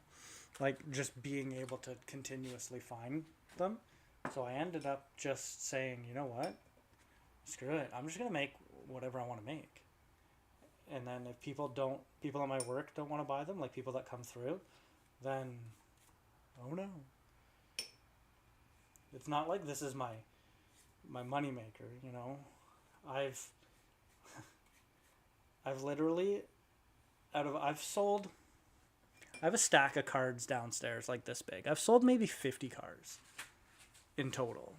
like just being able to continuously find them. So I ended up just saying, you know what, screw it. I'm just gonna make whatever I want to make. And then if people at my work don't want to buy them, like people that come through, then oh no. It's not like this is my money maker, you know. I've literally I've sold, I have a stack of cards downstairs like this big. I've sold maybe 50 cars in total.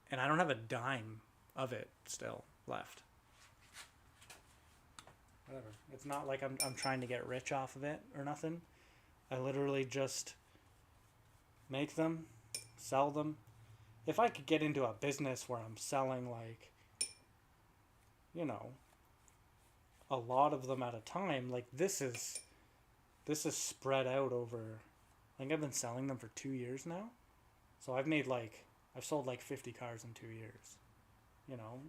And I don't have a dime of it still left. Whatever. It's not like I'm trying to get rich off of it or nothing. I literally just make them, sell them. If I could get into a business where I'm selling like, you know, a lot of them at a time, like this is spread out over, I think I've been selling them for 2 years now. So I've sold like 50 cars in 2 years. You know,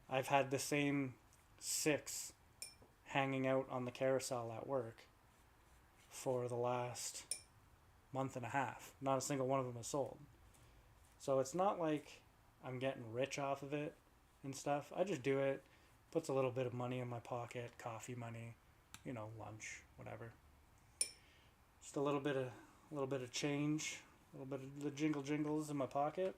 I've had the same 6 hanging out on the carousel at work for the last month and a half. Not a single one of them is sold. So it's not like I'm getting rich off of it and stuff. I just do it, puts a little bit of money in my pocket, coffee money, you know, lunch, whatever. Just a little bit of change, a little bit of the jingles in my pocket.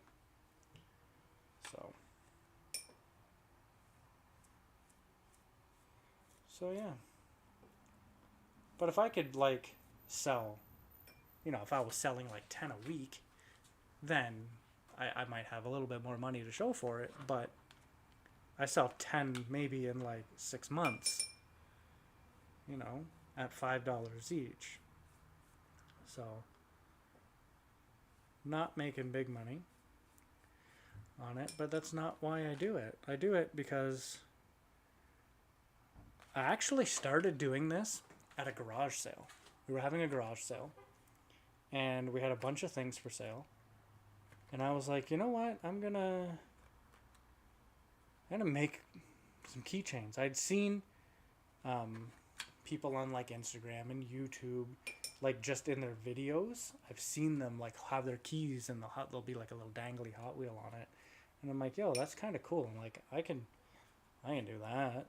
So yeah. But if I could like sell, you know, if I was selling like 10 a week, then I might have a little bit more money to show for it. But I sell 10 maybe in like 6 months, you know, at $5 each. So not making big money on it, but that's not why I do it. I do it because I actually started doing this at a garage sale. We were having a garage sale, and we had a bunch of things for sale. And I was like, you know what? I'm gonna make some keychains. I'd seen people on like Instagram and YouTube, like just in their videos. I've seen them like have their keys and there'll be like a little dangly Hot Wheel on it. And I'm like, yo, that's kind of cool. I'm like, I can do that.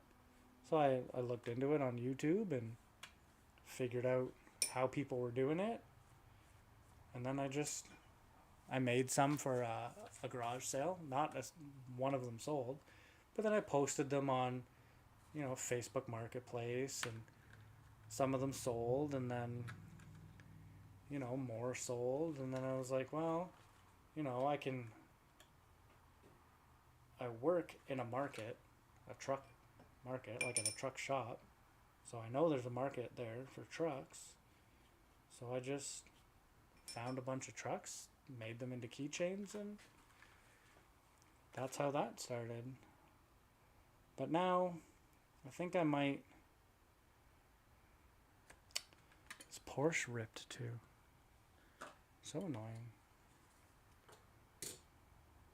So I looked into it on YouTube and figured out how people were doing it. And then I made some for a garage sale. Not as one of them sold. But then I posted them on, you know, Facebook Marketplace, and some of them sold, and then, you know, more sold. And then I was like, well, you know, I work in a market, a truck market, like in a truck shop. So I know there's a market there for trucks. So I just found a bunch of trucks, made them into keychains, and that's how that started. But now, I think I might... This Porsche ripped too. So annoying.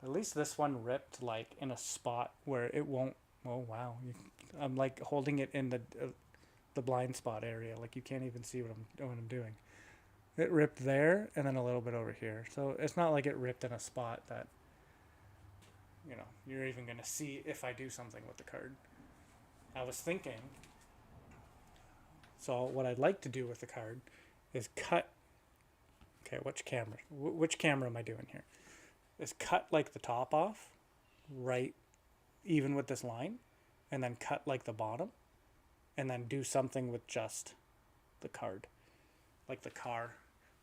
At least this one ripped like in a spot where it won't... Oh wow. I'm like holding it in the blind spot area. Like you can't even see what I'm doing. It ripped there and then a little bit over here. So it's not like it ripped in a spot that, you know, you're even going to see if I do something with the card. I was thinking, so what I'd like to do with the card is cut, okay, which camera am I doing here? Is cut like the top off, right, even with this line, and then cut like the bottom, and then do something with just the card, like the car.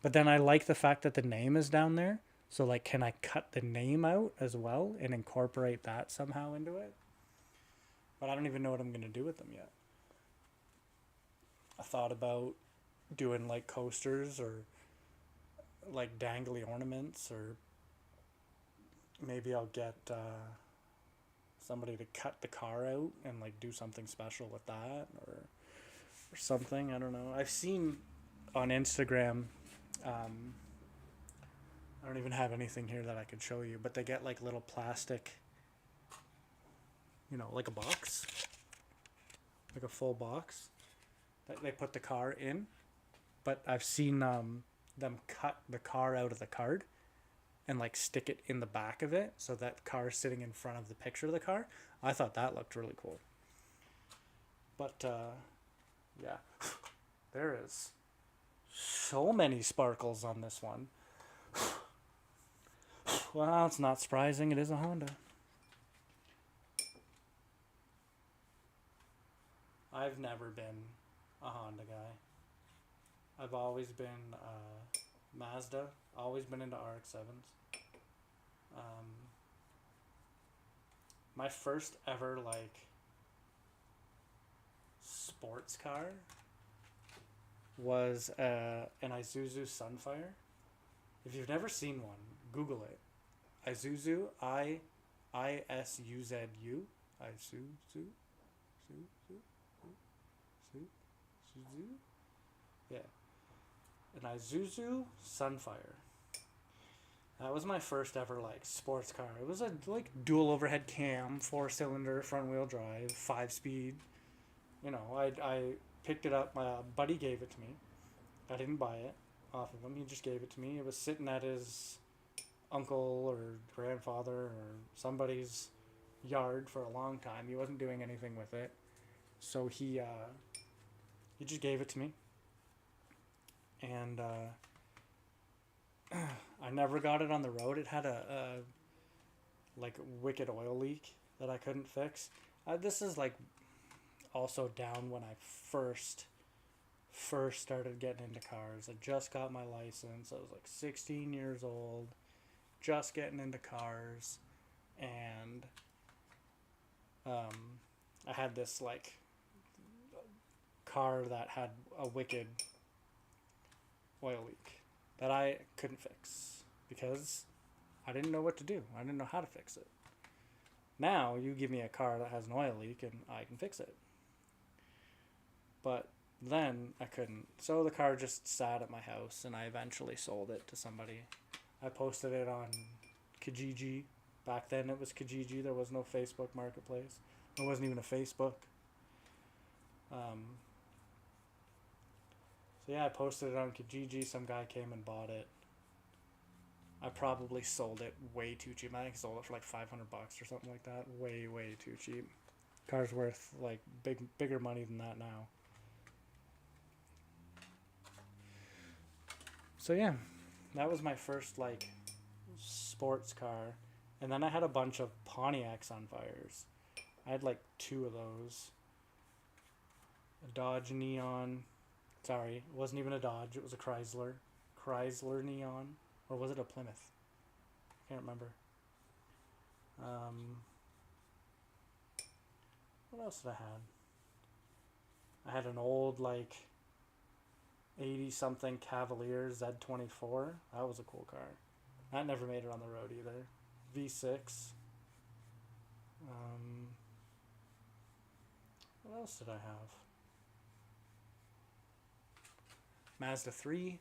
But then I like the fact that the name is down there. So like, can I cut the name out as well and incorporate that somehow into it? But I don't even know what I'm going to do with them yet. I thought about doing like coasters or like dangly ornaments or maybe I'll get somebody to cut the car out and like do something special with that, or something. I don't know. I've seen on Instagram. I don't even have anything here that I could show you, but they get like little plastic, like a box, like a full box that they put the car in. But I've seen them cut the car out of the card and like stick it in the back of it so that car is sitting in front of the picture of the car. I thought that looked really cool. But yeah, there is so many sparkles on this one. Well, it's not surprising. It is a Honda. I've never been a Honda guy. I've always been Mazda. Always been into RX-7s. My first ever sports car was an Isuzu Sunfire. If you've never seen one, Google it. Isuzu, I-S-U-Z-U. Isuzu? Yeah. An Isuzu Sunfire. That was my first ever sports car. It was a dual overhead cam, 4-cylinder, front wheel drive, 5-speed. I picked it up. My buddy gave it to me. I didn't buy it off of him. He just gave it to me. It was sitting at his uncle or grandfather or somebody's yard for a long time. He wasn't doing anything with it, so he just gave it to me. And I never got it on the road. It had a wicked oil leak that I couldn't fix. This is also down when I first started getting into cars. I just got my license. I was 16 years old, just getting into cars, and I had this car that had a wicked oil leak that I couldn't fix because I didn't know what to do. I didn't know how to fix it. Now you give me a car that has an oil leak and I can fix it. But then I couldn't. So the car just sat at my house and I eventually sold it to somebody. I posted it on Kijiji. Back then it was Kijiji. There was no Facebook Marketplace. There wasn't even a Facebook. So yeah, I posted it on Kijiji. Some guy came and bought it. I probably sold it way too cheap. I think I sold it for $500 or something like that. Way, way too cheap. Car's worth bigger money than that now. So yeah, that was my first sports car. And then I had a bunch of Pontiac Sunfires. I had 2 of those. A Dodge Neon. Sorry, it wasn't even a Dodge. It was a Chrysler. Chrysler Neon. Or was it a Plymouth? I can't remember. What else did I have? I had an old 80-something Cavalier Z24. That was a cool car. That never made it on the road either. V6. What else did I have? Mazda 3.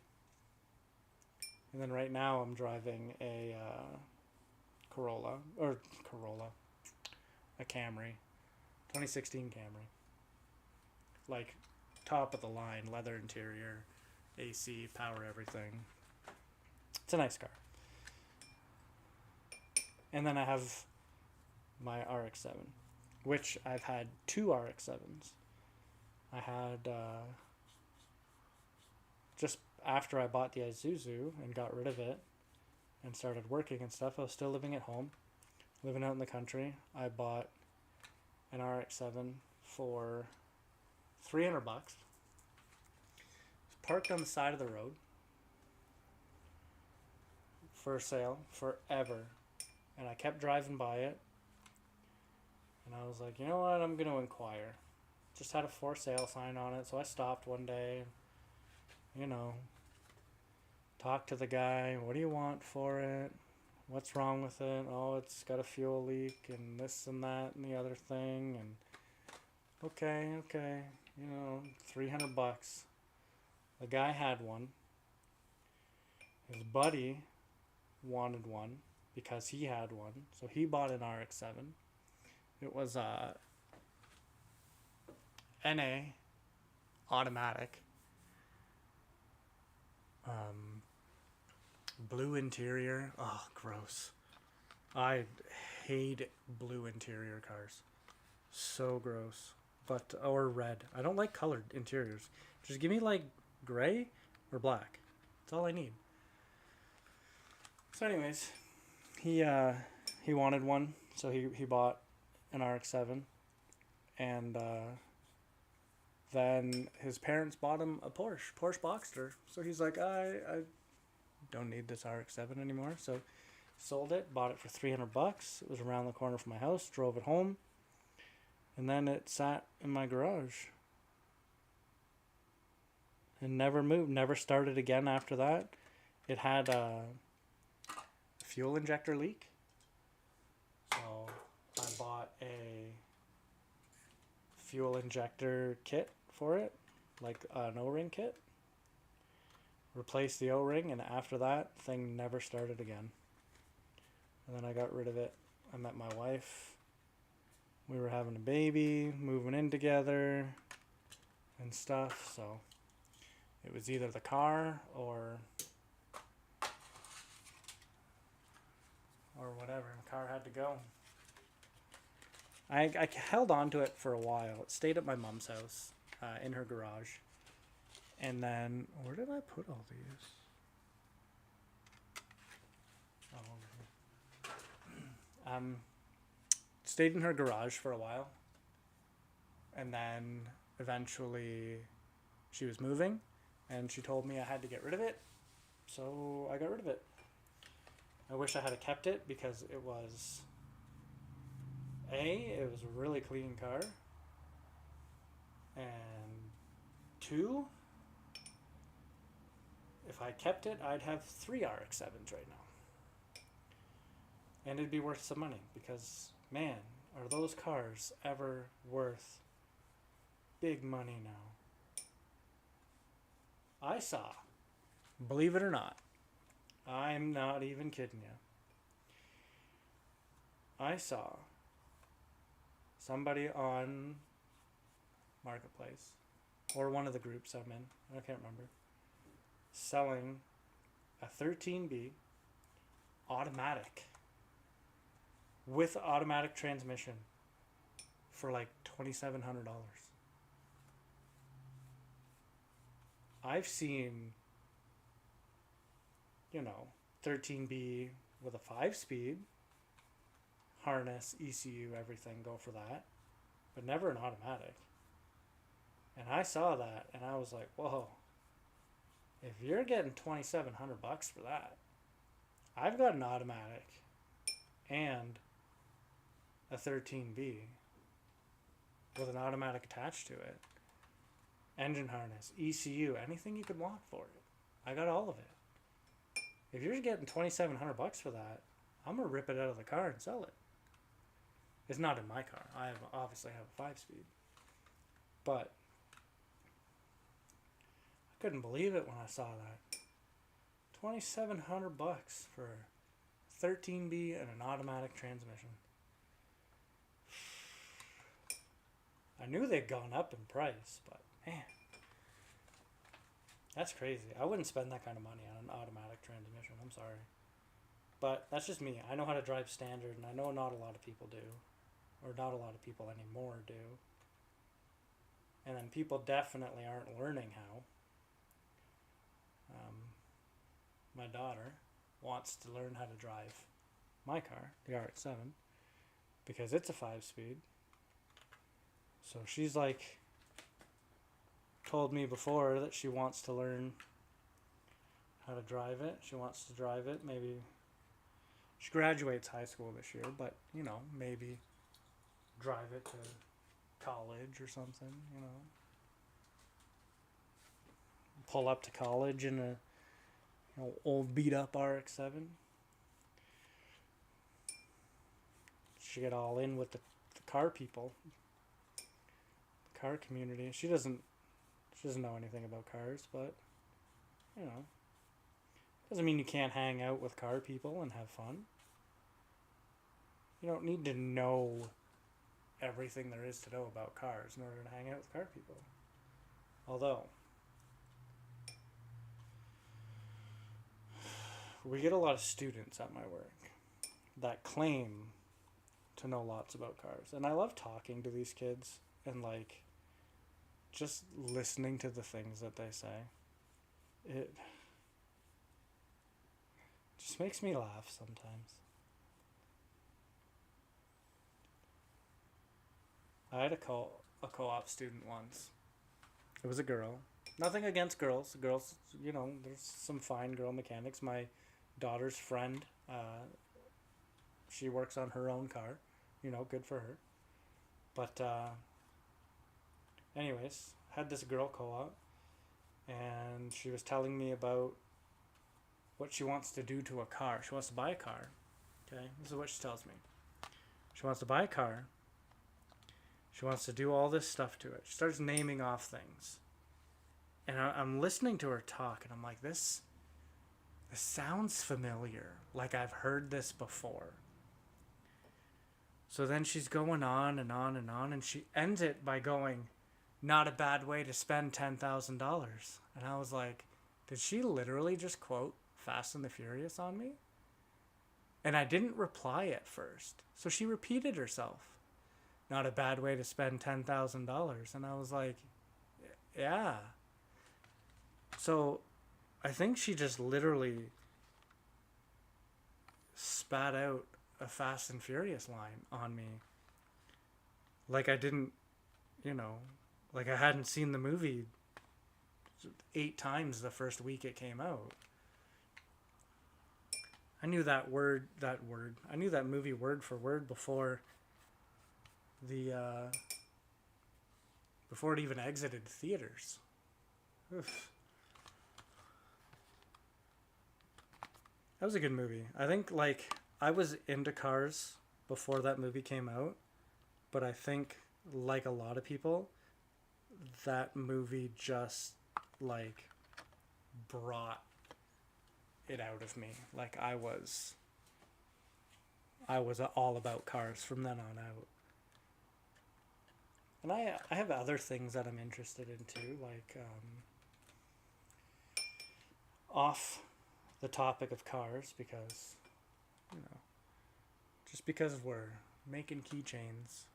And then right now I'm driving a a Camry. 2016 Camry. Top of the line, leather interior, AC, power everything. It's a nice car. And then I have my RX-7, which I've had 2 RX-7s. I had, just after I bought the Isuzu and got rid of it and started working and stuff, I was still living at home, living out in the country. I bought an RX-7 for $300. It was parked on the side of the road for sale forever. And I kept driving by it. And I was like, you know what, I'm going to inquire. Just had a for sale sign on it, so I stopped one day, talked to the guy. What do you want for it? what's wrong with it? Oh, it's got a fuel leak and this and that and the other thing. And okay, 300 bucks. The guy had one. His buddy wanted one because he had one, so he bought an RX-7. It was a NA automatic, blue interior. Oh, gross. I hate blue interior cars. So gross. But or red. I don't like colored interiors. Just give me like gray or black. That's all I need. So anyways, he wanted one, so he bought an RX-7, and then his parents bought him a Porsche Boxster. So he's like, I don't need this RX-7 anymore. So sold it, bought it for 300 bucks. It was around the corner from my house. Drove it home, and then it sat in my garage and never moved. Never started again after that. It had a fuel injector leak. So I bought a fuel injector kit for it, like an O-ring kit. Replaced the O-ring, and after that, thing never started again. And then I got rid of it. I met my wife. We were having a baby, moving in together, and stuff. So it was either the car or whatever. The car had to go. I held on to it for a while. It stayed at my mom's house, in her garage. And then, where did I put all these? Oh, over here. Stayed in her garage for a while. And then, eventually, she was moving. And she told me I had to get rid of it. So, I got rid of it. I wish I had kept it because it was... it was a really clean car. And 2... if I kept it, I'd have 3 RX-7s right now. And it'd be worth some money because, man, are those cars ever worth big money now. I saw, believe it or not, I'm not even kidding you, I saw somebody on Marketplace, or one of the groups I'm in, I can't remember, selling a 13B automatic with automatic transmission for like $2,700. I've seen, 13B with a 5-speed harness, ECU, everything go for that, but never an automatic. And I saw that and I was like, whoa. If you're getting $2,700 for that, I've got an automatic and a 13B with an automatic attached to it, engine harness, ECU, anything you could want for it. I got all of it. If you're getting $2,700 for that, I'm gonna rip it out of the car and sell it. It's not in my car. I obviously have a 5-speed, but couldn't believe it when I saw that. $2,700 for a 13B and an automatic transmission. I knew they'd gone up in price, but man, that's crazy. I wouldn't spend that kind of money on an automatic transmission. I'm sorry. But that's just me. I know how to drive standard, and I know not a lot of people do. Or not a lot of people anymore do. And then people definitely aren't learning how. My daughter wants to learn how to drive my car, the RX-7, because it's a 5-speed. So she's like told me before that she wants to learn how to drive it. She wants to drive it. Maybe she graduates high school this year, but maybe drive it to college or something, pull up to college in a old beat up RX-7. should get all in with the car people, the car community. She doesn't know anything about cars, but you know, doesn't mean you can't hang out with car people and have fun. You don't need to know everything there is to know about cars in order to hang out with car people. Although, we get a lot of students at my work that claim to know lots about cars. And I love talking to these kids and, like, just listening to the things that they say. It just makes me laugh sometimes. I had a co-op student once. It was a girl. Nothing against girls. Girls, you know, there's some fine girl mechanics. My daughter's friend, she works on her own car. You know, good for her. But, anyways, had this girl co-op, and she was telling me about what she wants to do to a car. She wants to buy a car. Okay, this is what she tells me. She wants to buy a car. She wants to do all this stuff to it. She starts naming off things. And I'm listening to her talk, and I'm like, this sounds familiar. Like I've heard this before. So then she's going on and on and on, and she ends it by going, not a bad way to spend $10,000. And I was like, did she literally just quote Fast and the Furious on me? And I didn't reply at first. So she repeated herself. Not a bad way to spend $10,000. And I was like, yeah. So I think she just literally spat out a Fast and Furious line on me. Like I didn't, you know, like I hadn't seen the movie 8 times the first week it came out. I knew that I knew that movie word for word before before it even exited theaters. Oof. That was a good movie. I think, like, I was into cars before that movie came out, but I think, like a lot of people, that movie just, like, brought it out of me. Like, I was all about cars from then on out. And I have other things that I'm interested in too, like off the topic of cars, because, you know, just because we're making keychains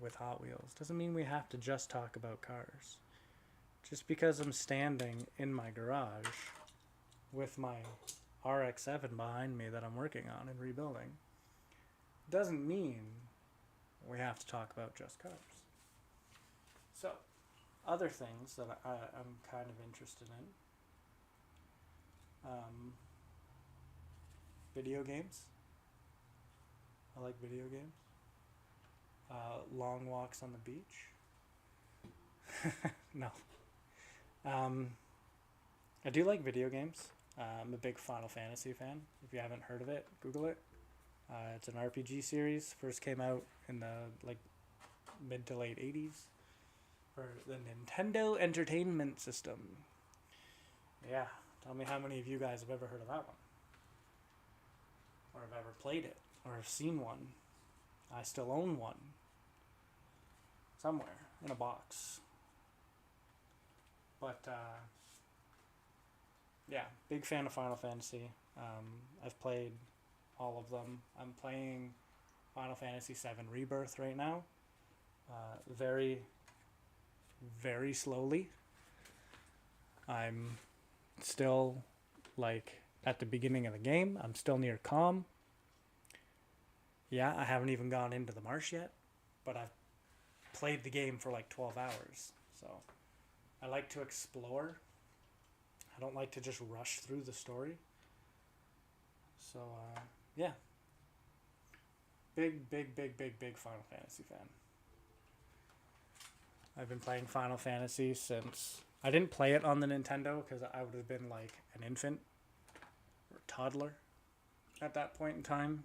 with Hot Wheels doesn't mean we have to just talk about cars. Just because I'm standing in my garage with my RX-7 behind me that I'm working on and rebuilding doesn't mean we have to talk about just cars. So, other things that I'm kind of interested in. Video games. I like video games. Long walks on the beach. No. I do like video games. I'm a big Final Fantasy fan. If you haven't heard of it, Google it. It's an RPG series. First came out in the mid to late 80s. For the Nintendo Entertainment System. Yeah, tell me how many of you guys have ever heard of that one. Or have ever played it. Or have seen one. I still own one. Somewhere. In a box. But, yeah, big fan of Final Fantasy. I've played all of them. I'm playing Final Fantasy VII Rebirth right now. Very slowly. I'm still, like, at the beginning of the game. I'm still near Calm. Yeah, I haven't even gone into the marsh yet, but I've played the game for like 12 hours. So I like to explore. I don't like to just rush through the story. So, yeah. Big Final Fantasy fan. I've been playing Final Fantasy since... I didn't play it on the Nintendo because I would have been like an infant or toddler at that point in time.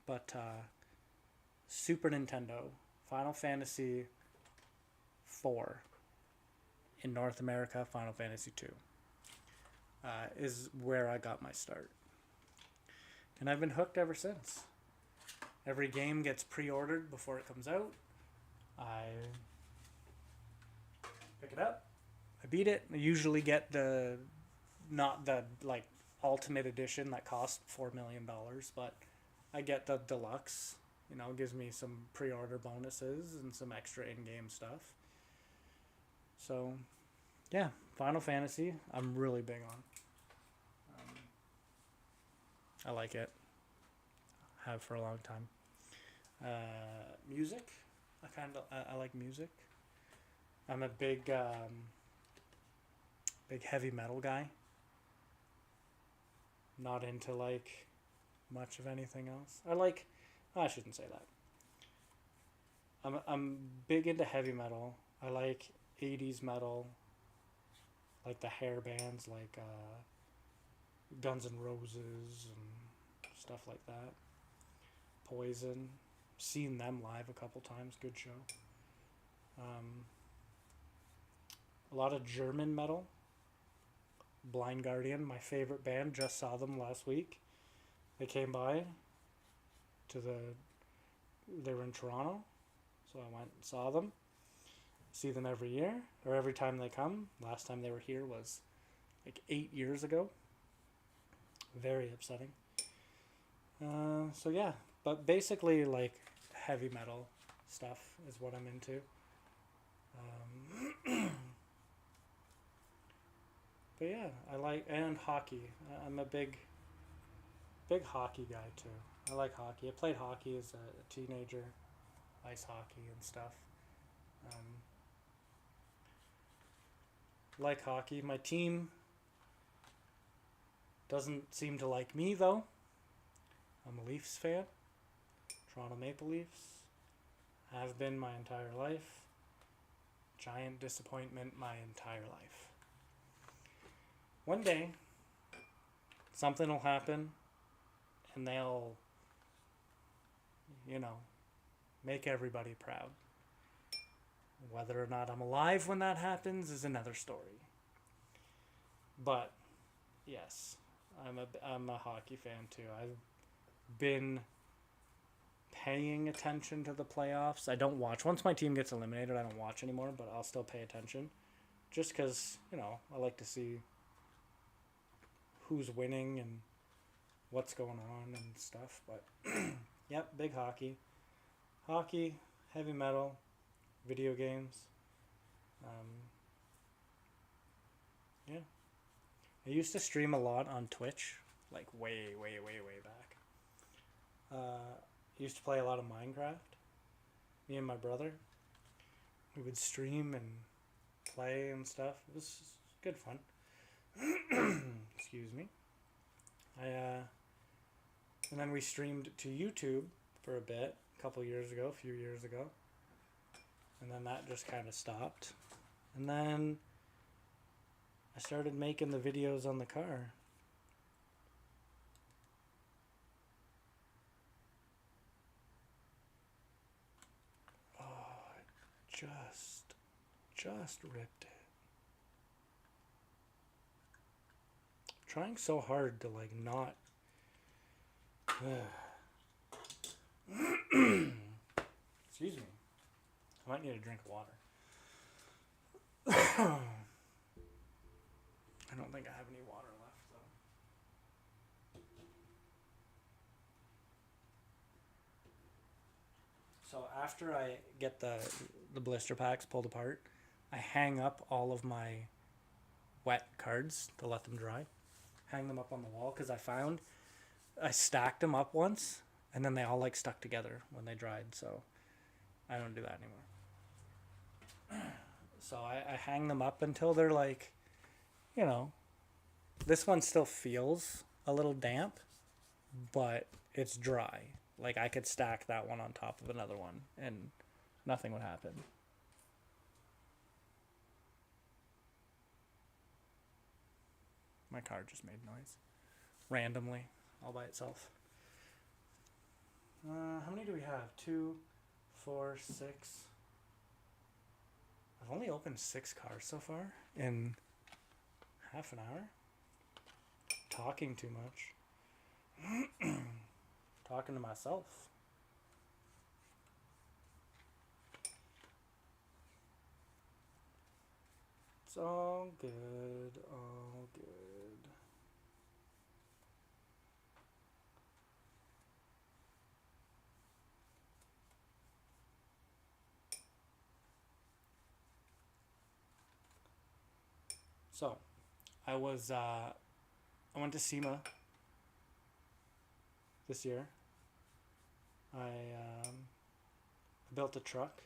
But Super Nintendo, Final Fantasy 4. In North America, Final Fantasy 2 is where I got my start. And I've been hooked ever since. Every game gets pre-ordered before it comes out. I pick it up. I beat it. I usually get not the like ultimate edition that costs $4 million, but I get the deluxe. You know, gives me some pre-order bonuses and some extra in-game stuff. So, yeah, Final Fantasy, I'm really big on. I like it. Have for a long time. Music, I like music. I'm a big heavy metal guy. Not into like much of anything else. I shouldn't say that. I'm big into heavy metal. I like 80s metal, like the hair bands, like Guns N' Roses and stuff like that. Poison, seen them live a couple times. Good show. A lot of German metal. Blind Guardian, my favorite band. Just saw them last week. They came by they were in Toronto, so I went and saw them. See them every year, or every time they come. Last time they were here was like 8 years ago. Very upsetting. So yeah, but basically like heavy metal stuff is what I'm into. But yeah, and hockey. I'm a big hockey guy too. I like hockey. I played hockey as a teenager, ice hockey and stuff. Like hockey. My team doesn't seem to like me though. I'm a Leafs fan. Toronto Maple Leafs. Have been my entire life. Giant disappointment my entire life. One day, something will happen and they'll, make everybody proud. Whether or not I'm alive when that happens is another story. But, yes, I'm a hockey fan too. I've been paying attention to the playoffs. I don't watch. Once my team gets eliminated, I don't watch anymore, but I'll still pay attention. Just because, I like to see who's winning and what's going on and stuff. But, yep, big hockey. Hockey, heavy metal, video games. Yeah. I used to stream a lot on Twitch, like way back. Used to play a lot of Minecraft. Me and my brother. We would stream and play and stuff. It was good fun. Excuse me. And then we streamed to YouTube for a few years ago. And then that just kind of stopped. And then I started making the videos on the car. Oh, I just ripped it. Trying so hard to like not. Excuse me. I might need a drink of water. I don't think I have any water left though. So after I get the blister packs pulled apart, I hang up all of my wet cards to let them dry. Hang them up on the wall because I stacked them up once and then they all like stuck together when they dried, so I don't do that anymore. So I hang them up until they're like, this one still feels a little damp, but it's dry. Like I could stack that one on top of another one and nothing would happen. My car just made noise. Randomly, all by itself. How many do we have? 2, 4, 6. I've only opened 6 cars so far in half an hour. Talking too much. Talking to myself. It's all good, all good. So, I went to SEMA this year. I built a truck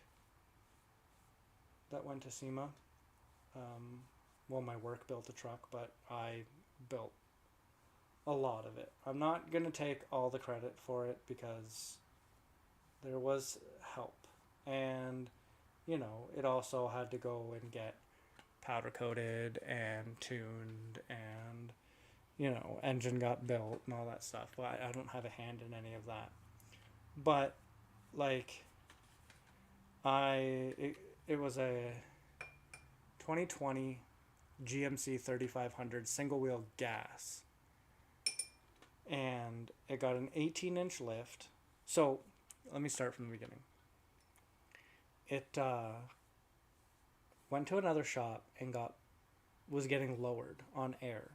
that went to SEMA. Well, my work built a truck, but I built a lot of it. I'm not going to take all the credit for it because there was help. And, you know, it also had to go and get powder coated and tuned and, you know, engine got built and all that stuff. But I don't have a hand in any of that. But, like, it was a 2020 GMC 3500 single wheel gas, and it got an 18-inch lift. So let me start from the beginning. It went to another shop and was getting lowered on air.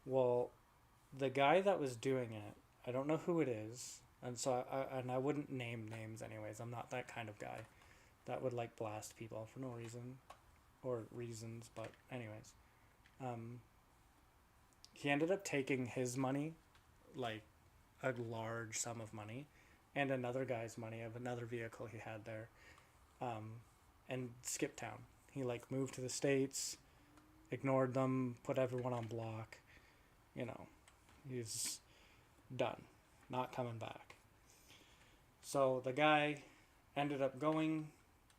Well, the guy that was doing it, I don't know who it is, and so I wouldn't name names anyways. I'm not that kind of guy that would like blast people for no reason. Or reasons, but anyways, he ended up taking his money, like a large sum of money, and another guy's money of another vehicle he had there, and skipped town. He like moved to the States, ignored them, put everyone on block. You know, he's done, not coming back. So the guy ended up going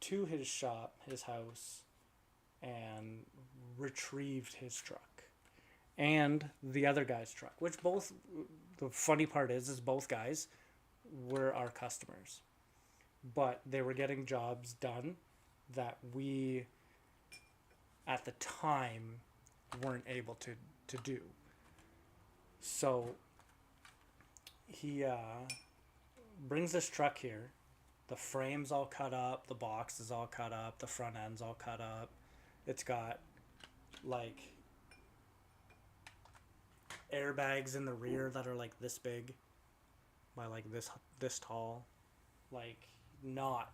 to his shop, his house, and retrieved his truck and the other guy's truck, which both, the funny part is both guys were our customers, but they were getting jobs done that we at the time weren't able to do. So he brings this truck here. The frame's all cut up, the box is all cut up, the front end's all cut up. It's got, like, airbags in the rear that are, like, this big by, like, this tall. Like, not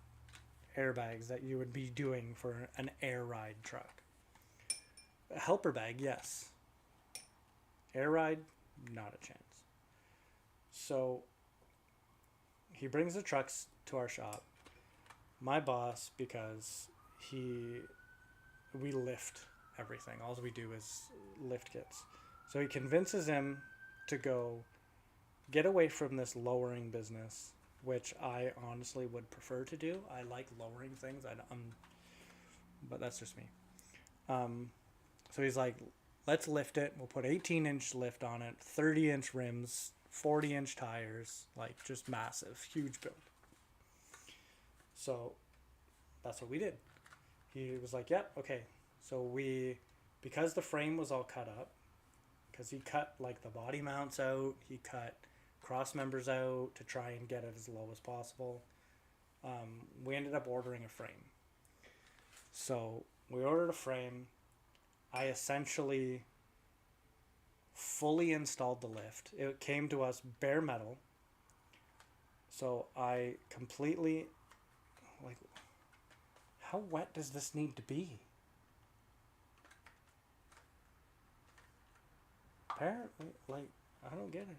airbags that you would be doing for an air ride truck. A helper bag, yes. Air ride, not a chance. So, he brings the trucks to our shop. My boss, because we lift everything. All we do is lift kits. So he convinces him to go get away from this lowering business, which I honestly would prefer to do. I like lowering things. But that's just me. So he's like, let's lift it. We'll put 18-inch lift on it, 30-inch rims, 40-inch tires, like just massive, huge build. So that's what we did. He was like, yep, okay. So because the frame was all cut up, because he cut like the body mounts out, he cut cross members out to try and get it as low as possible. We ended up ordering a frame. So we ordered a frame. I essentially fully installed the lift. It came to us bare metal. So I completely, like, how wet does this need to be? Apparently, like, I don't get it.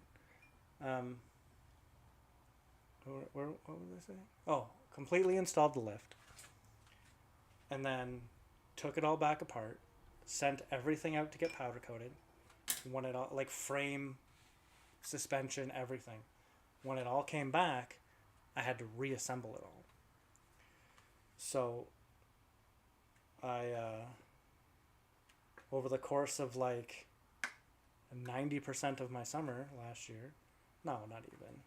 What was I saying? Oh, completely installed the lift. And then took it all back apart. Sent everything out to get powder coated. When it all, like frame, suspension, everything. When it all came back, I had to reassemble it all. So I, over the course of like 90% of my summer last year, no, not even,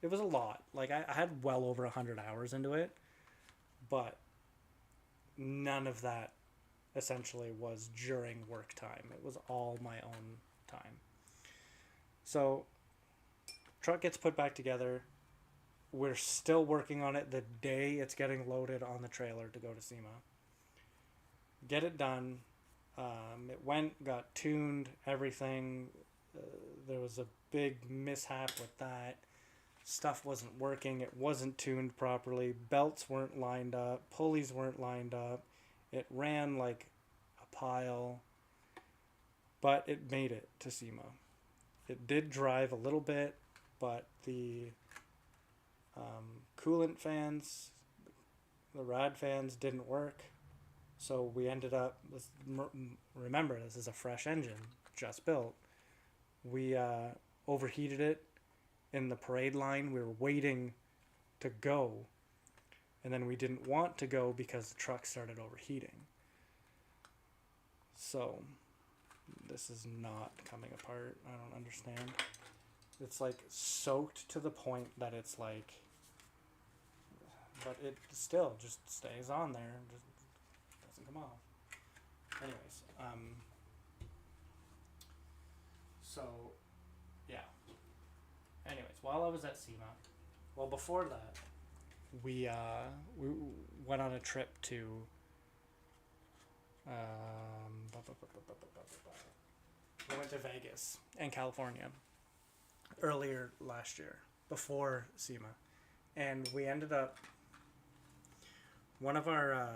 it was a lot. Like I had well over 100 hours into it, but none of that essentially was during work time. It was all my own time. So truck gets put back together. We're still working on it the day it's getting loaded on the trailer to go to SEMA. Get it done. Got tuned, everything. There was a big mishap with that. Stuff wasn't working. It wasn't tuned properly. Belts weren't lined up. Pulleys weren't lined up. It ran like a pile. But it made it to SEMA. It did drive a little bit, but the coolant fans, the rad fans didn't work. So we ended up, remember, this is a fresh engine, just built. We overheated it in the parade line. We were waiting to go, and then we didn't want to go because the truck started overheating. So this is not coming apart. I don't understand. It's like soaked to the point that it's like, but it still just stays on there. Just doesn't come off. Anyways, so yeah. Anyways, while I was at SEMA, well, before that, we went on a trip to we went to Vegas and California earlier last year before SEMA, and we ended up, one of our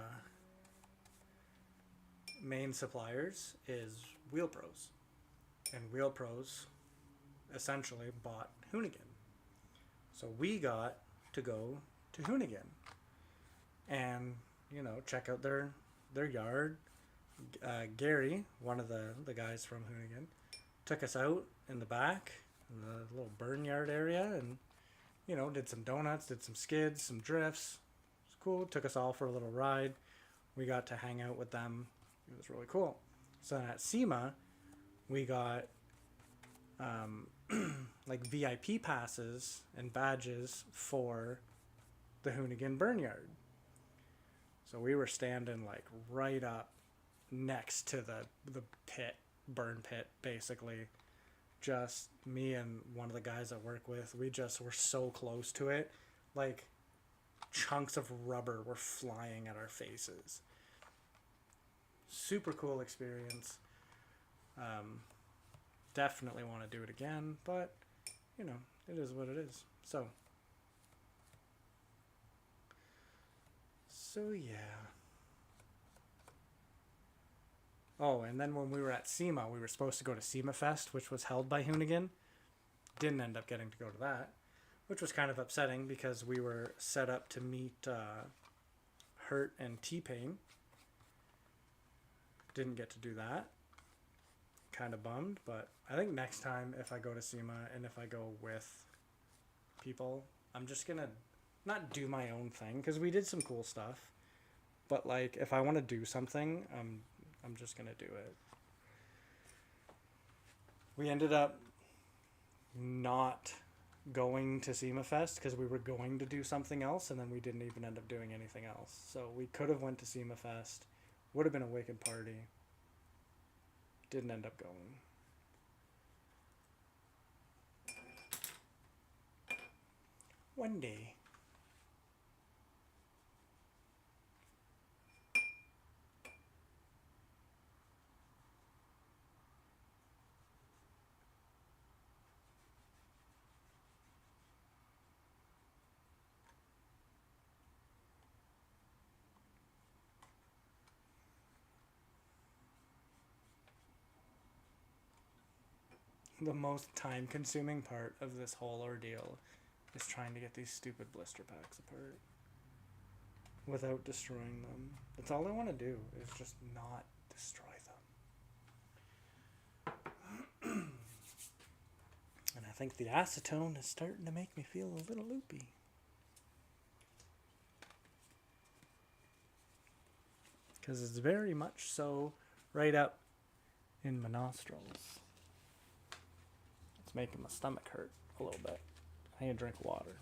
main suppliers is Wheel Pros, and Wheel Pros essentially bought Hoonigan, so we got to go to Hoonigan and check out their yard. Gary, one of the guys from Hoonigan, took us out in the back in the little burn yard area, and did some donuts, did some skids, some drifts. It was cool. Took us all for a little ride. We got to hang out with them. It was really cool. So then at SEMA, we got like VIP passes and badges for the Hoonigan burn yard. So we were standing like right up next to the burn pit, basically. Just me and one of the guys I work with, we just were so close to it. Like chunks of rubber were flying at our faces. Super cool experience. Definitely want to do it again, but it is what it is. So yeah. Oh, and then when we were at SEMA, we were supposed to go to SEMA Fest, which was held by Hoonigan. Didn't end up getting to go to that, which was kind of upsetting because we were set up to meet Hurt and T-Pain. Didn't get to do that. Kind of bummed, but I think next time if I go to SEMA and if I go with people, I'm just going to not do my own thing because we did some cool stuff, but like if I want to do something, I'm just going to do it. We ended up not going to SEMA Fest because we were going to do something else, and then we didn't even end up doing anything else. So we could have went to SEMA Fest. Would have been a wicked party. Didn't end up going. One day. The most time-consuming part of this whole ordeal is trying to get these stupid blister packs apart without destroying them. That's all I want to do, is just not destroy them. And I think the acetone is starting to make me feel a little loopy. Because it's very much so right up in my nostrils. Making my stomach hurt a little bit. I need to drink water.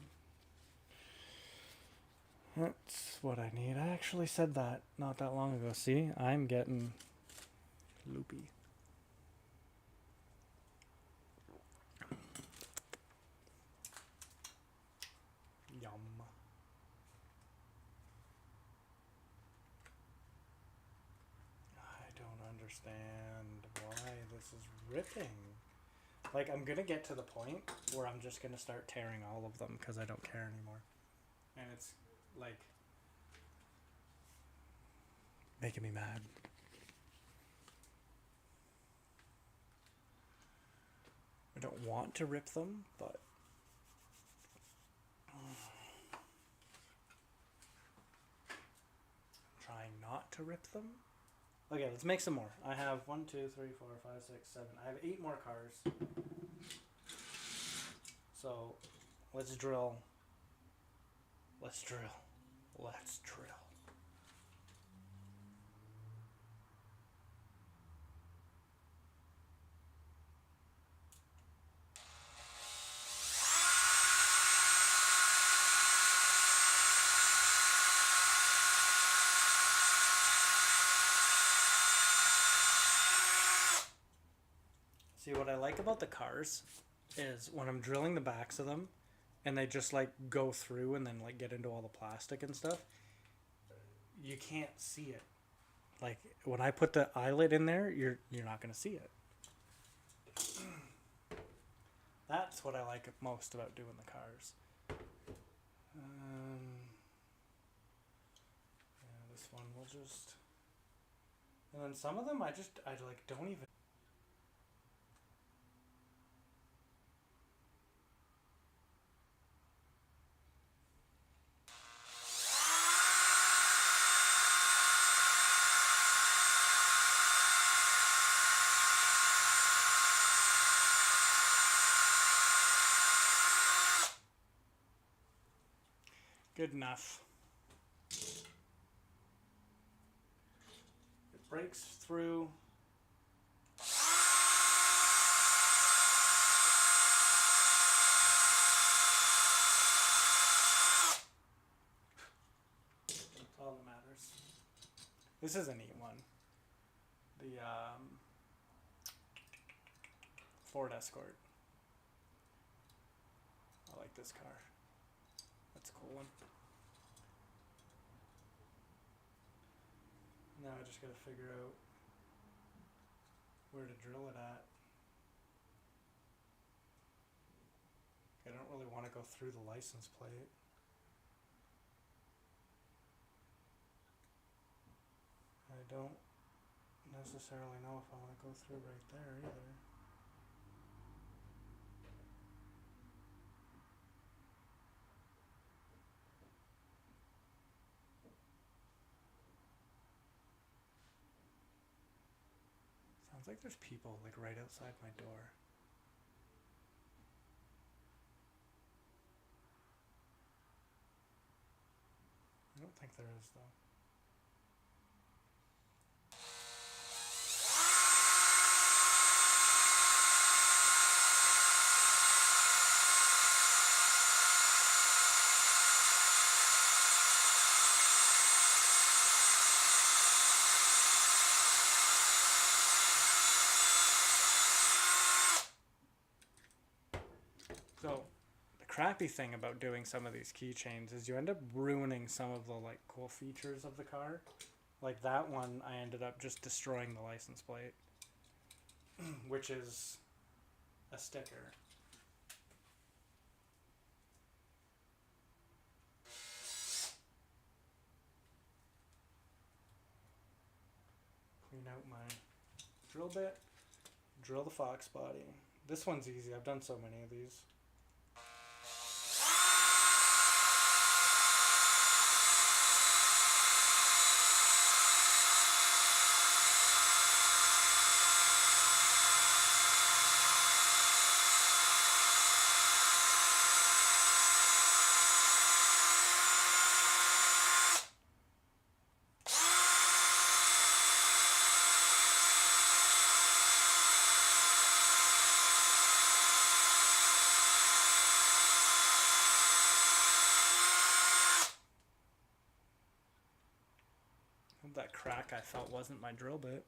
That's what I need. I actually said that not that long ago. See, I'm getting loopy. Yum. I don't understand why this is ripping. Like, I'm gonna get to the point where I'm just gonna start tearing all of them because I don't care anymore. And it's, like, making me mad. I don't want to rip them, but... trying not to rip them. Okay, let's make some more. I have 1, 2, 3, 4, 5, 6, 7. I have 8 more cars. So, let's drill. Let's drill. Let's drill. See, what I like about the cars is when I'm drilling the backs of them and they just like go through and then like get into all the plastic and stuff, you can't see it. Like when I put the eyelet in there, you're not going to see it. That's what I like most about doing the cars. Yeah, this one will just... And then some of them I like don't even... Good enough. It breaks through. That's all that matters. This is a neat one. The Ford Escort. I like this car. That's a cool one. Now I just gotta figure out where to drill it at. I don't really want to go through the license plate. I don't necessarily know if I want to go through right there either. Sounds like there's people like right outside my door. I don't think there is though. So, the crappy thing about doing some of these keychains is you end up ruining some of the like cool features of the car. Like that one, I ended up just destroying the license plate, which is a sticker. Clean out my drill bit, drill the Fox body. This one's easy, I've done so many of these. That crack I felt wasn't my drill bit.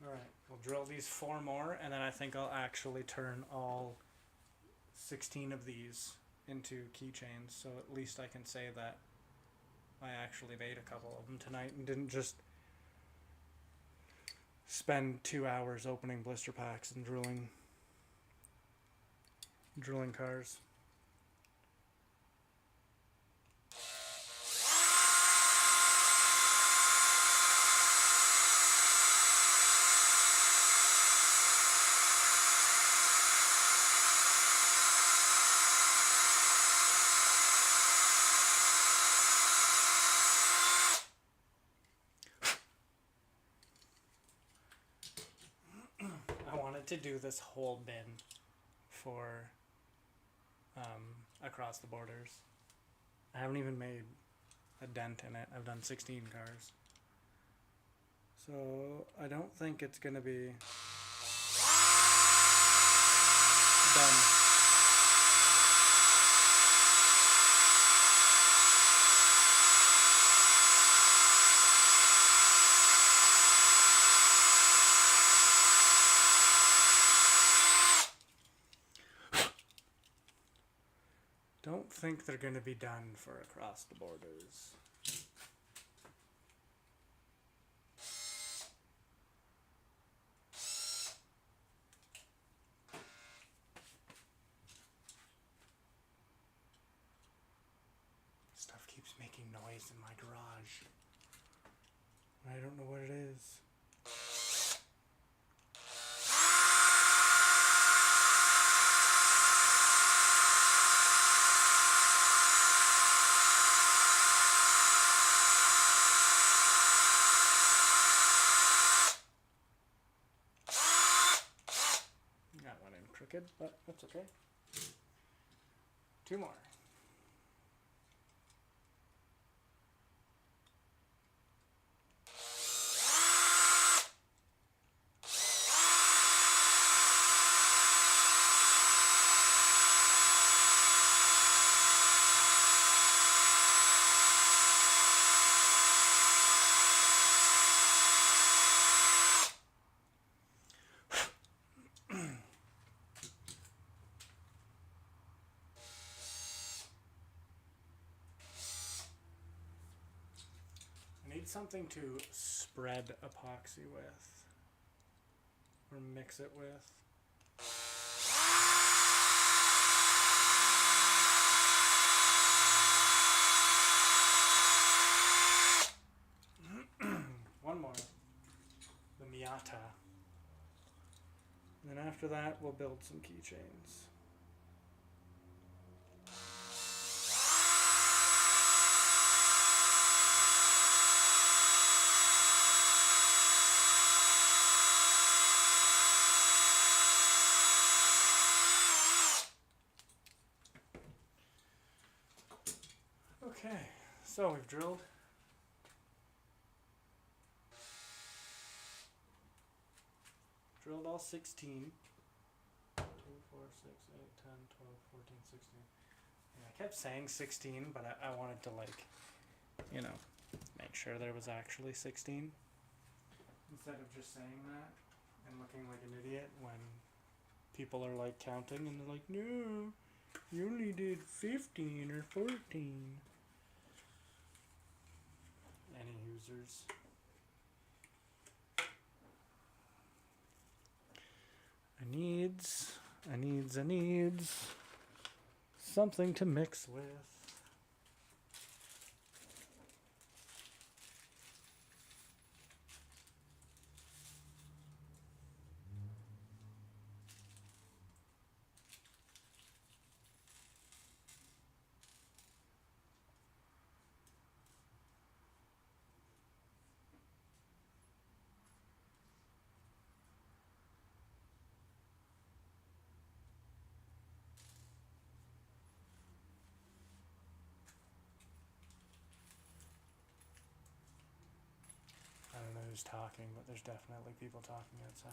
Alright, we'll drill these 4 more, and then I think I'll actually turn all 16 of these into keychains, so at least I can say that I actually made a couple of them tonight and didn't just spend 2 hours opening blister packs and drilling cars. To do this whole bin for Across the Borders. I haven't even made a dent in it. I've done 16 cars. So I don't think it's gonna be done. Don't think they're going to be done for Across the Borders. Stuff keeps making noise in my garage. I don't know what it is. Crooked, but that's okay. 2 more. Something to spread epoxy with or mix it with. One more. The Miata. And then after that we'll build some keychains. Okay, so we've drilled all 16. 2, 4, 6, 8, 10, 12, 14, 16. Yeah, I kept saying 16, but I wanted to, like, you know, make sure there was actually 16. Instead of just saying that and looking like an idiot when people are, like, counting and they're like, no, you only did 15 or 14. Any users. I needs something to mix with. I don't know who's talking, but there's definitely people talking outside.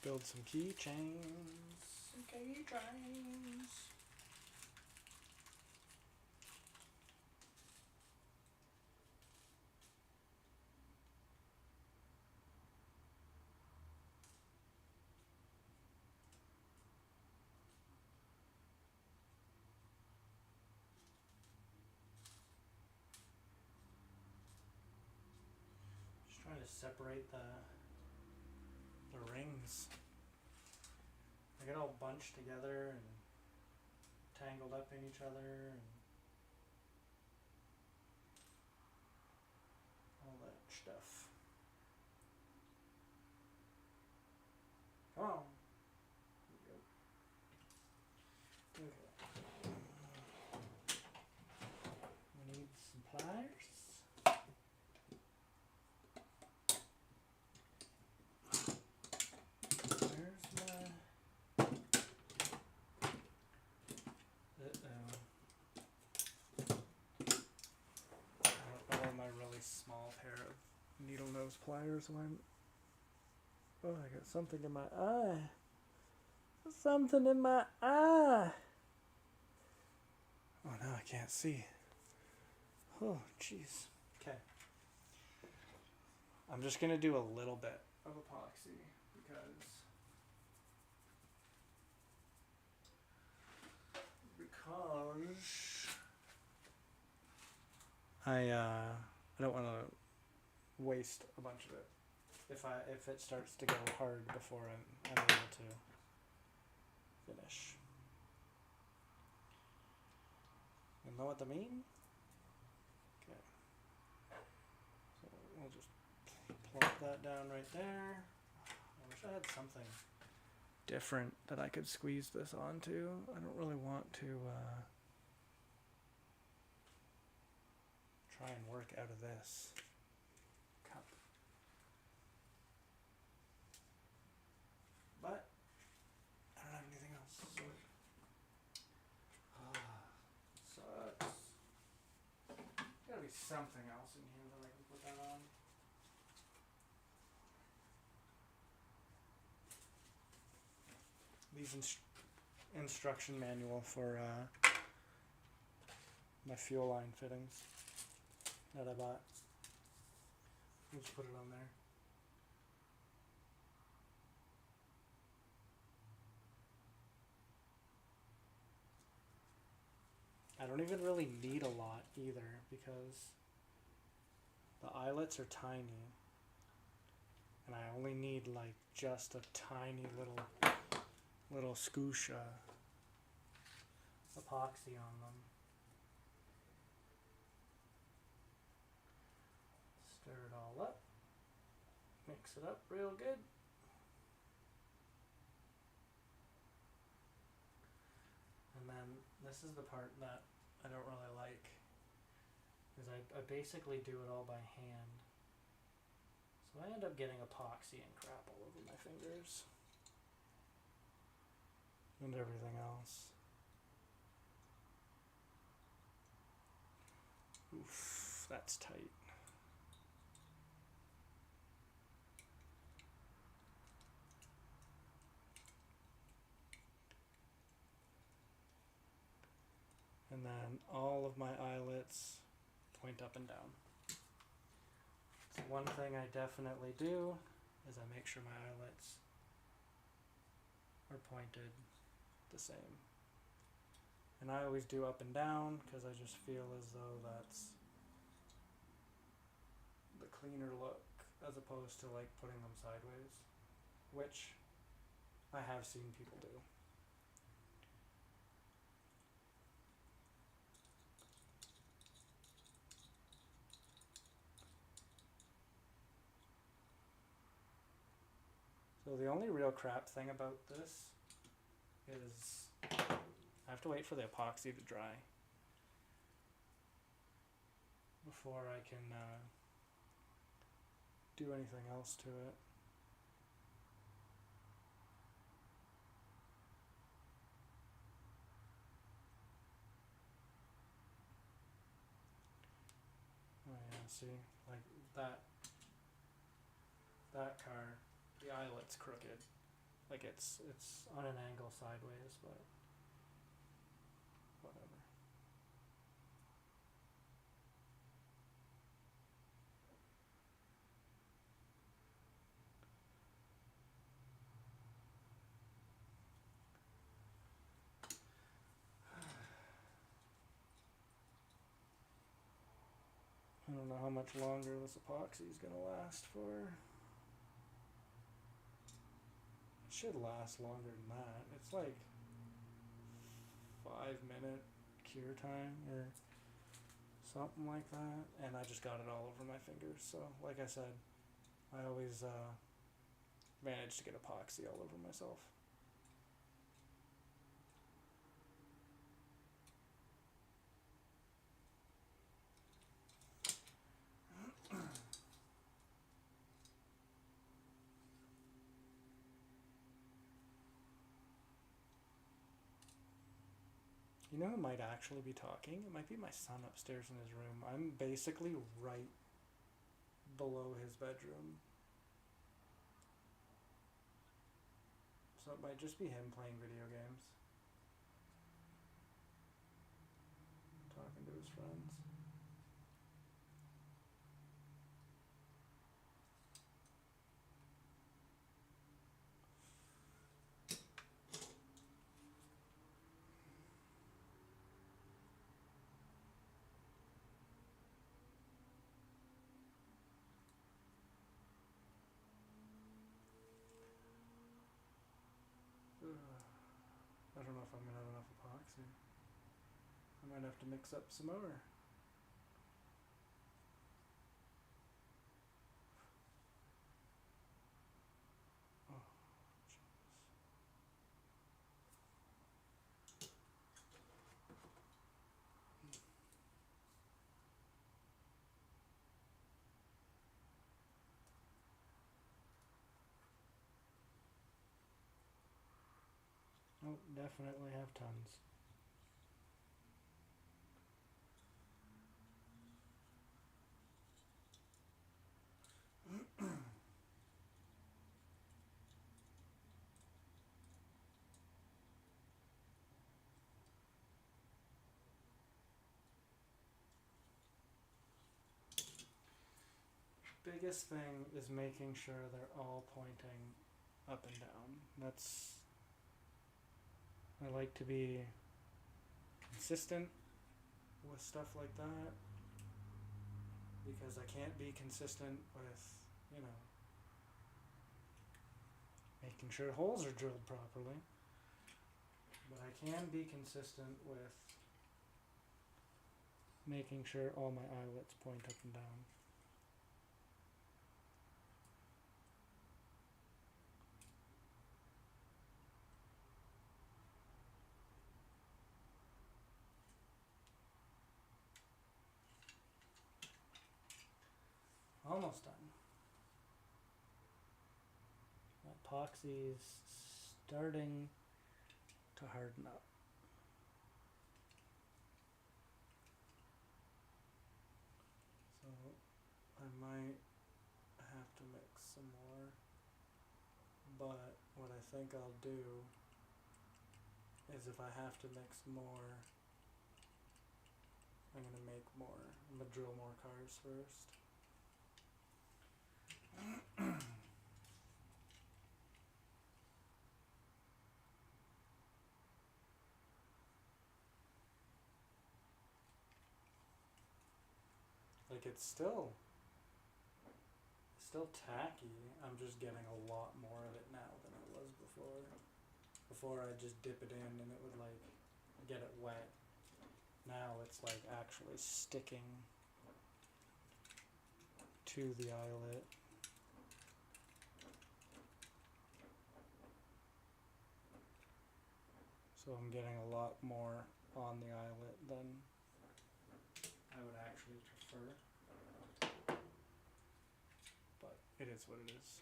build some keychains. Some keychains. Just trying to separate the rings. They get all bunched together and tangled up in each other and all that stuff. Come on. There we go. Okay. We need some pliers. Where's my... I don't know where my really small pair of needle nose pliers went. Oh, I got something in my eye. Something in my eye. Oh, now I can't see. Oh, jeez. Okay. I'm just going to do a little bit of epoxy because I don't want to waste a bunch of it if it starts to go hard before I'm able to finish. You know what I mean? Okay. So we'll just plop that down right there. I wish I had something different that I could squeeze this onto. I don't really want to try and work out of this cup. But I don't have anything else. So sucks. Gotta be something else in here that I can put that on. These instruction manual for my fuel line fittings that I bought. We'll just put it on there. I don't even really need a lot either because the eyelets are tiny and I only need like just a tiny little scoosh epoxy on them. Stir it all up, mix it up real good. And then this is the part that I don't really like, is I basically do it all by hand. So I end up getting epoxy and crap all over my fingers. And everything else. Oof, that's tight. And then all of my eyelets point up and down. So one thing I definitely do is I make sure my eyelets are pointed the same. And I always do up and down because I just feel as though that's the cleaner look as opposed to like putting them sideways, which I have seen people do. So the only real crap thing about this is I have to wait for the epoxy to dry before I can do anything else to it. Oh yeah, see, like that car, the eyelet's crooked. Like it's on an angle sideways, but whatever. I don't know how much longer this epoxy is gonna last for. It should last longer than that. It's like 5-minute cure time or something like that, and I just got it all over my fingers. So, like I said, I always manage to get epoxy all over myself. You know who might actually be talking? It might be my son upstairs in his room. I'm basically right below his bedroom. So it might just be him playing video games. Talking to his friends. I don't know if I'm gonna have enough epoxy. I might have to mix up some more. Oh, oh, definitely have tons. Biggest thing is making sure they're all pointing up and down. I like to be consistent with stuff like that because I can't be consistent with, making sure holes are drilled properly. But I can be consistent with making sure all my eyelets point up and down. Almost done. My epoxy's starting to harden up. So I might have to mix some more, but what I think I'll do is if I have to mix more, I'm gonna drill more cars first. Like it's still tacky. I'm just getting a lot more of it now than it was before. Before I'd just dip it in and it would like get it wet. Now it's like actually sticking to the eyelet. So I'm getting a lot more on the eyelet than I would actually prefer. But it is what it is.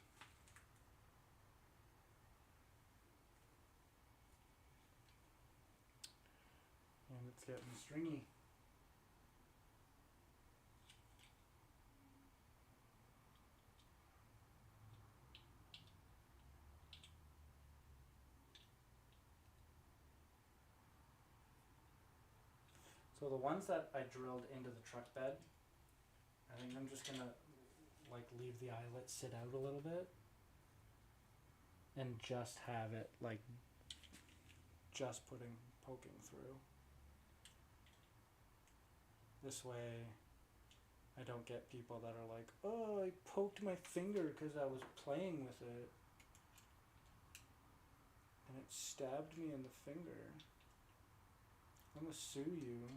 And it's getting stringy. So the ones that I drilled into the truck bed, I think I'm just gonna like leave the eyelet sit out a little bit and just have it like just poking through. This way I don't get people that are like, oh, I poked my finger because I was playing with it and it stabbed me in the finger. I'm gonna sue you.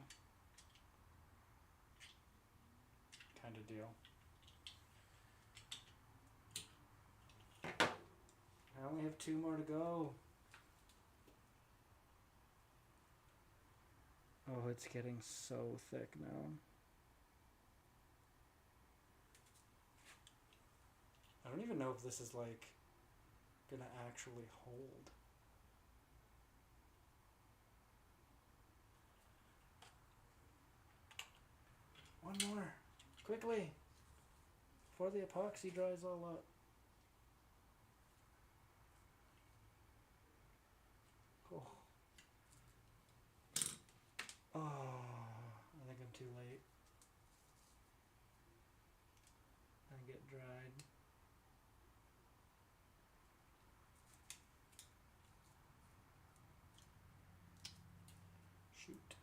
Kind of deal. I only have 2 more to go. Oh, it's getting so thick now. I don't even know if this is like gonna actually hold. One more, quickly, before the epoxy dries all up. Oh. Oh, I think I'm too late. I get dried. Shoot.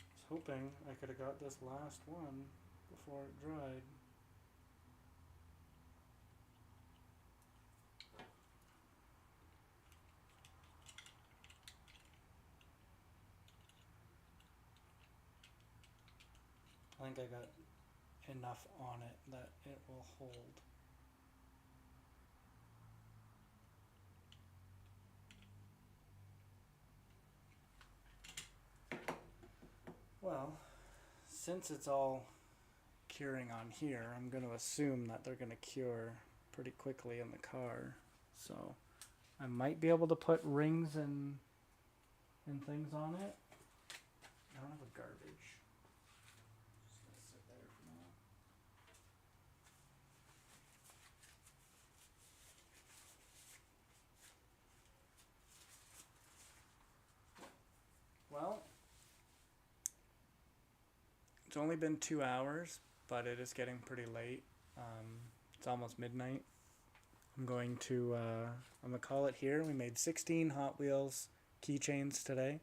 I was hoping I could have got this last one before it dried. I think I got enough on it that it will hold. Well, since it's all curing on here, I'm going to assume that they're going to cure pretty quickly in the car. So I might be able to put rings and things on it. I don't have a garbage. Just gonna sit there for now. Well, it's only been 2 hours, but it is getting pretty late. It's almost midnight. I'm going to call it here. We made 16 Hot Wheels keychains today.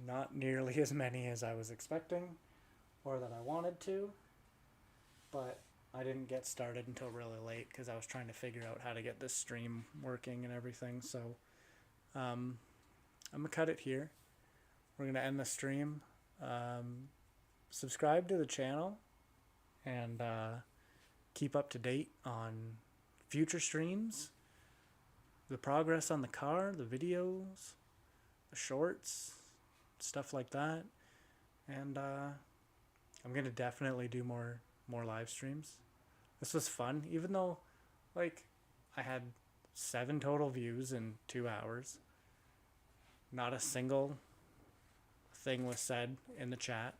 Not nearly as many as I was expecting or that I wanted to, but I didn't get started until really late because I was trying to figure out how to get this stream working and everything. So I'm gonna cut it here. We're gonna end the stream. Subscribe to the channel and keep up to date on future streams, the progress on the car, the videos, the shorts, stuff like that. And I'm gonna definitely do more live streams. This was fun, even though like I had 7 total views in 2 hours. Not a single thing was said in the chat,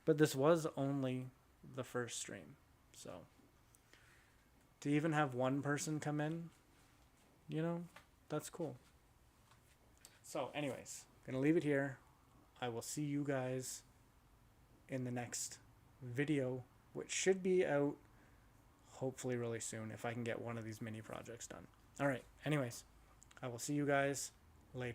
but this was only the first stream. So to even have one person come in, you know, that's cool. So anyways, gonna leave it here. I will see you guys in the next video, which should be out hopefully really soon if I can get one of these mini projects done. All right, anyways, I will see you guys later.